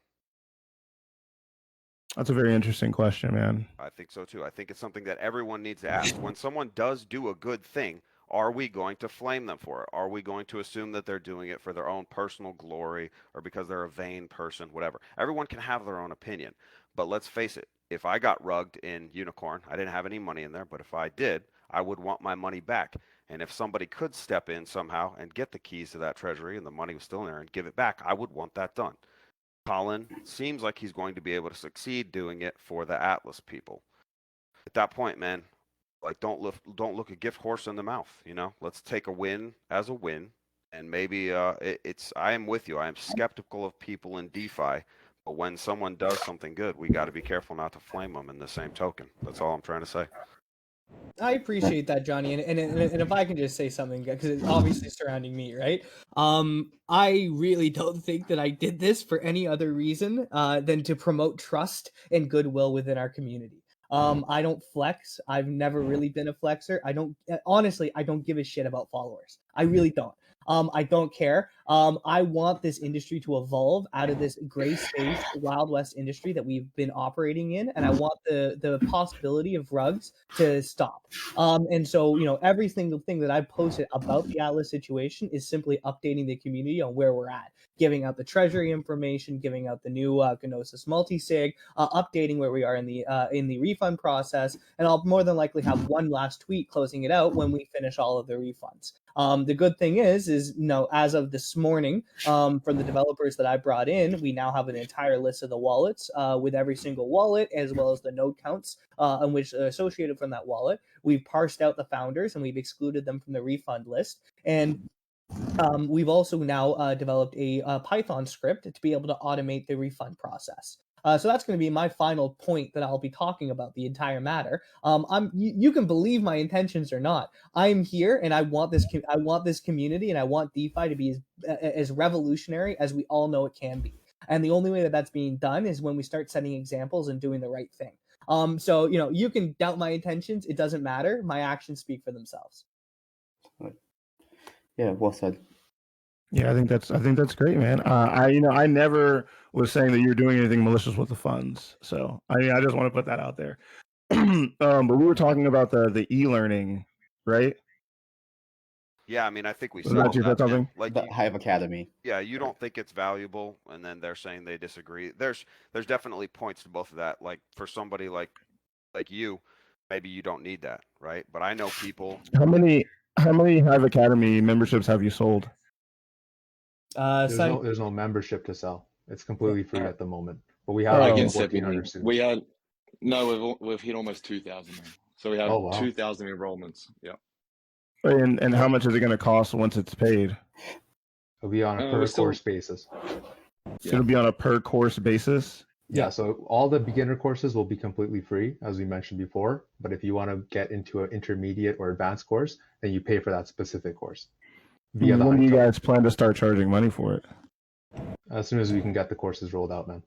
That's a very interesting question, man. I think so too. I think it's something that everyone needs to ask. When someone does do a good thing, are we going to flame them for it? Are we going to assume that they're doing it for their own personal glory or because they're a vain person, whatever? Everyone can have their own opinion. But let's face it, if I got rugged in Unicorn, I didn't have any money in there, but if I did, I would want my money back. And if somebody could step in somehow and get the keys to that treasury and the money was still in there and give it back, I would want that done. Colin seems like he's going to be able to succeed doing it for the Atlas people. At that point, man, like don't look a gift horse in the mouth, you know? Let's take a win as a win And maybe I am with you. I am skeptical of people in DeFi, but when someone does something good, we got to be careful not to flame them in the same token. That's all I'm trying to say. I appreciate that, Johnny, and if I can just say something, because it's obviously surrounding me, right? I really don't think that I did this for any other reason than to promote trust and goodwill within our community. I don't flex. I've never really been a flexer. I don't honestly. I don't give a shit about followers. I really don't. I don't care. I want this industry to evolve out of this gray space, Wild West industry that we've been operating in, and I want the possibility of rugs to stop. And so, every single thing that I posted about the Atlas situation is simply updating the community on where we're at, giving out the treasury information, giving out the new Gnosis multi-sig, updating where we are in the refund process, and I'll more than likely have one last tweet closing it out when we finish all of the refunds. The good thing is as of this morning, from the developers that I brought in, we now have an entire list of the wallets with every single wallet, as well as the node counts in which are associated from that wallet. We've parsed out the founders and we've excluded them from the refund list. And we've also now developed a Python script to be able to automate the refund process. So that's going to be my final point that I'll be talking about the entire matter. You can believe my intentions or not. I'm here, and I want this community, and I want DeFi to be as revolutionary as we all know it can be. And the only way that that's being done is when we start setting examples and doing the right thing. So you can doubt my intentions. It doesn't matter. My actions speak for themselves. Yeah, well said. Yeah, I think that's great, man. I never was saying that you're doing anything malicious with the funds. So I just want to put that out there. But we were talking about the e-learning, right? Yeah, I mean, I think we Was that said you said something? like The Hive Academy. yeah, you don't think it's valuable, and then they're saying they disagree. There's definitely points to both of that. Like for somebody like you, maybe you don't need that, right? But I know people. How many Hive Academy memberships have you sold? There's no membership to sell. It's completely free at the moment. But we have I Oh. can 1,400 students. We had we've hit almost 2,000 now. So we have 2,000 enrollments. Yeah. And how much is it going to cost once it's paid? It'll be on a per course basis. So it'll be on a per course basis? Yeah, so all the beginner courses will be completely free, as we mentioned before. But if you want to get into an intermediate or advanced course, then you pay for that specific course. When do you guys plan to start charging money for it? As soon as we can get the courses rolled out, man.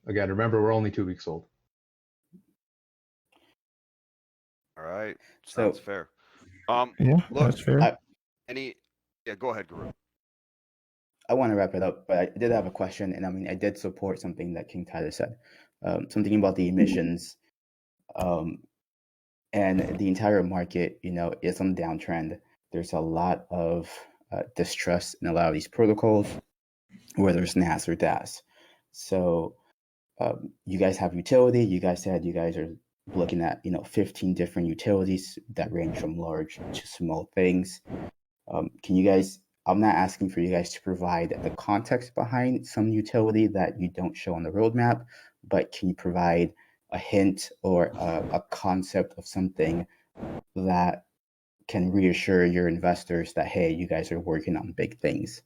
Again, remember, we're only 2 weeks old. All right, sounds fair. Yeah, look, that's fair. Go ahead, Guru. I want to wrap it up, but I did have a question, and I mean, I did support something that King Tyler said, something about the emissions, and the entire market, is on the downtrend. There's a lot of distrust in a lot of these protocols, whether it's NAS or DaaS. So you guys have utility. You guys said you guys are looking at 15 different utilities that range from large to small things. Can you guys? I'm not asking for you guys to provide the context behind some utility that you don't show on the roadmap, but can you provide a hint or a concept of something that can reassure your investors that, hey, you guys are working on big things?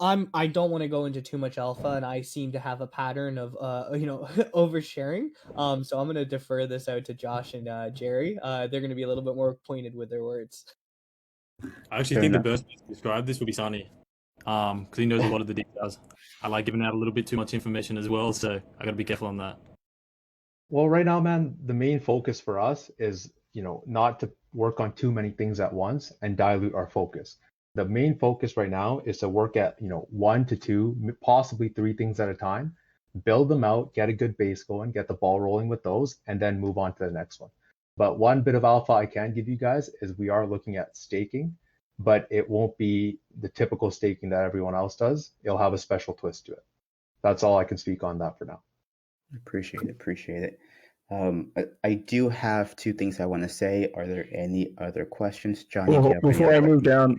I don't want to go into too much alpha, and I seem to have a pattern of oversharing. So I'm gonna defer this out to Josh and Jerry. They're gonna be a little bit more pointed with their words. I actually think the best way to describe this would be Sunny, because he knows a lot of the details. I like giving out a little bit too much information as well, so I got to be careful on that. Well, right now, man, the main focus for us is, not to work on too many things at once and dilute our focus. The main focus right now is to work at, 1 to 2, possibly 3 things at a time, build them out, get a good base going, get the ball rolling with those, and then move on to the next one. But one bit of alpha I can give you guys is we are looking at staking, but it won't be the typical staking that everyone else does. It'll have a special twist to it. That's all I can speak on that for now. Appreciate it. I do have 2 things I want to say. Are there any other questions, Johnny? Before I move down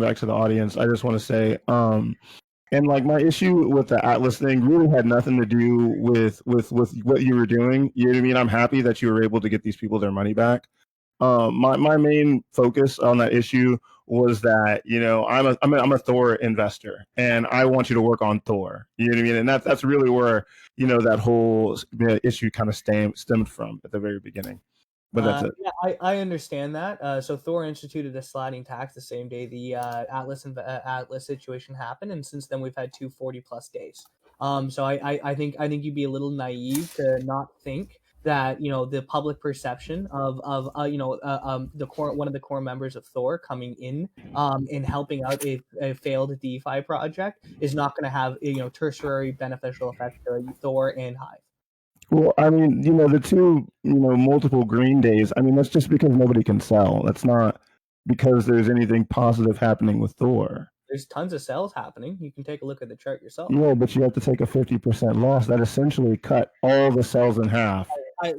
back to the audience, I just want to say, and like my issue with the Atlas thing really had nothing to do with what you were doing. You know what I mean? I'm happy that you were able to get these people their money back. My main focus on that issue was that, you know, I'm a Thor investor and I want you to work on Thor. You know what I mean? And that's really where, you know, that whole issue kind of stemmed from at the very beginning. But that's it. Yeah, I understand that. So Thor instituted a sliding tax the same day the Atlas situation happened, and since then we've had 240+ days. So I think you'd be a little naive to not think that, you know, the public perception of one of the core members of Thor coming in helping out a failed DeFi project is not going to have, you know, tertiary beneficial effects to Thor and Hive. Well, I mean, you know, the two, you know, multiple green days, I mean, that's just because nobody can sell. That's not because there's anything positive happening with Thor. There's tons of sales happening. You can take a look at the chart yourself. Yeah, but you have to take a 50% loss. That essentially cut all the sales in half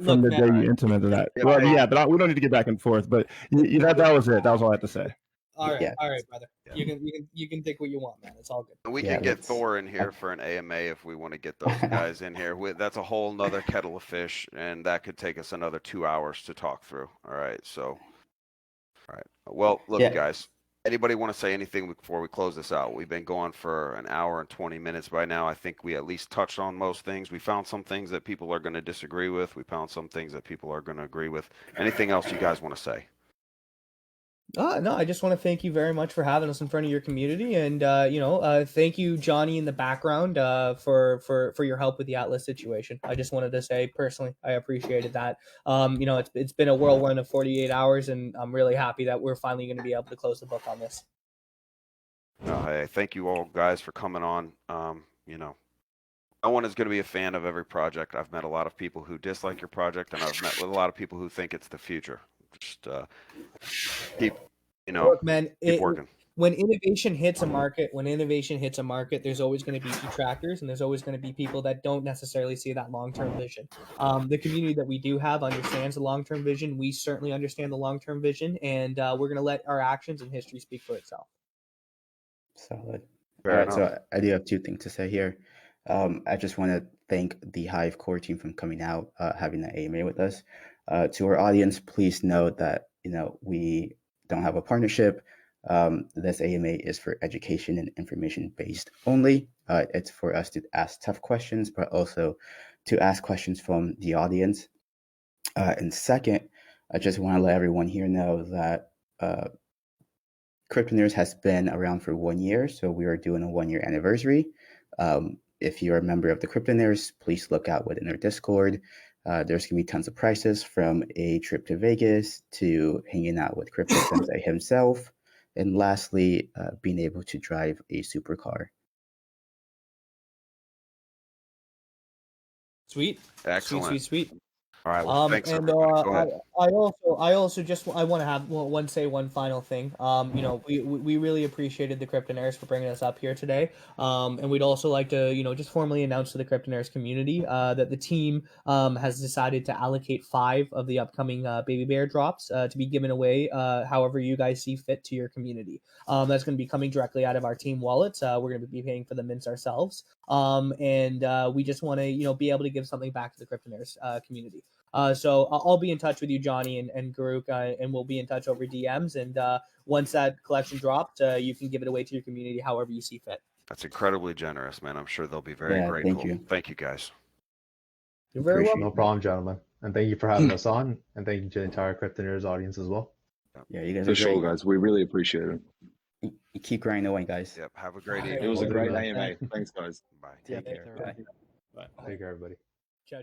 from the day you implemented that. Well, yeah, but we don't need to get back and forth. But that was it. That was all I had to say. All right, brother. You can think what you want, man. It's all good. We can get Thor in here for an AMA if we want to get those guys in here. That's a whole nother kettle of fish, and that could take us another 2 hours to talk through. All right, so, all right. Well, look, guys. Anybody want to say anything before we close this out? We've been going for an hour and 20 minutes by now. I think we at least touched on most things. We found some things that people are going to disagree with. We found some things that people are going to agree with. Anything else you guys want to say? No, I just want to thank you very much for having us in front of your community, and thank you, Johnny, in the background, for your help with the Atlas situation. I just wanted to say personally, I appreciated that. It's been a whirlwind of 48 hours, and I'm really happy that we're finally going to be able to close the book on this. Hey, thank you all guys for coming on. No one is going to be a fan of every project. I've met a lot of people who dislike your project, and I've met with a lot of people who think it's the future. Just keep working. When innovation hits a market, there's always going to be detractors, and there's always going to be people that don't necessarily see that long-term vision. The community that we do have understands the long-term vision. We certainly understand the long-term vision, and we're going to let our actions and history speak for itself. Solid. All right, so I do have two things to say here. I just want to thank the Hive core team for coming out, having the AMA with us. To our audience, please note that, you know, we don't have a partnership. This AMA is for education and information based only. It's for us to ask tough questions, but also to ask questions from the audience. And second, I just want to let everyone here know that Cryptonairz has been around for 1 year, so we are doing a 1-year anniversary. If you're a member of the Cryptonairz, please look out within our Discord. There's going to be tons of prizes, from a trip to Vegas to hanging out with Crypto Sensei himself. And lastly, being able to drive a supercar. Sweet. Excellent. Sweet. All right. Well, thanks, and Go ahead. I want to have one final thing. We really appreciated the Cryptonairz for bringing us up here today. And we'd also like to, just formally announce to the Cryptonairz community that the team has decided to allocate 5 of the upcoming baby bear drops to be given away however you guys see fit to your community. That's going to be coming directly out of our team wallets. We're going to be paying for the mints ourselves. And we just want to, be able to give something back to the Cryptonairz community. So I'll be in touch with you, Johnny and Garuk, and we'll be in touch over DMs. And once that collection dropped, you can give it away to your community however you see fit. That's incredibly generous, man. I'm sure they'll be very grateful. Thank you, guys. You're very welcome. No problem, gentlemen. And thank you for having us on. And thank you to the entire Cryptonairz audience as well. Yeah, you guys For are sure, great. guys. We really appreciate it. You keep grinding away, guys. Yep. Have a great evening. It was a great AMA. Thanks, guys. Bye. Take care. Bye. Take care, everybody. Ciao.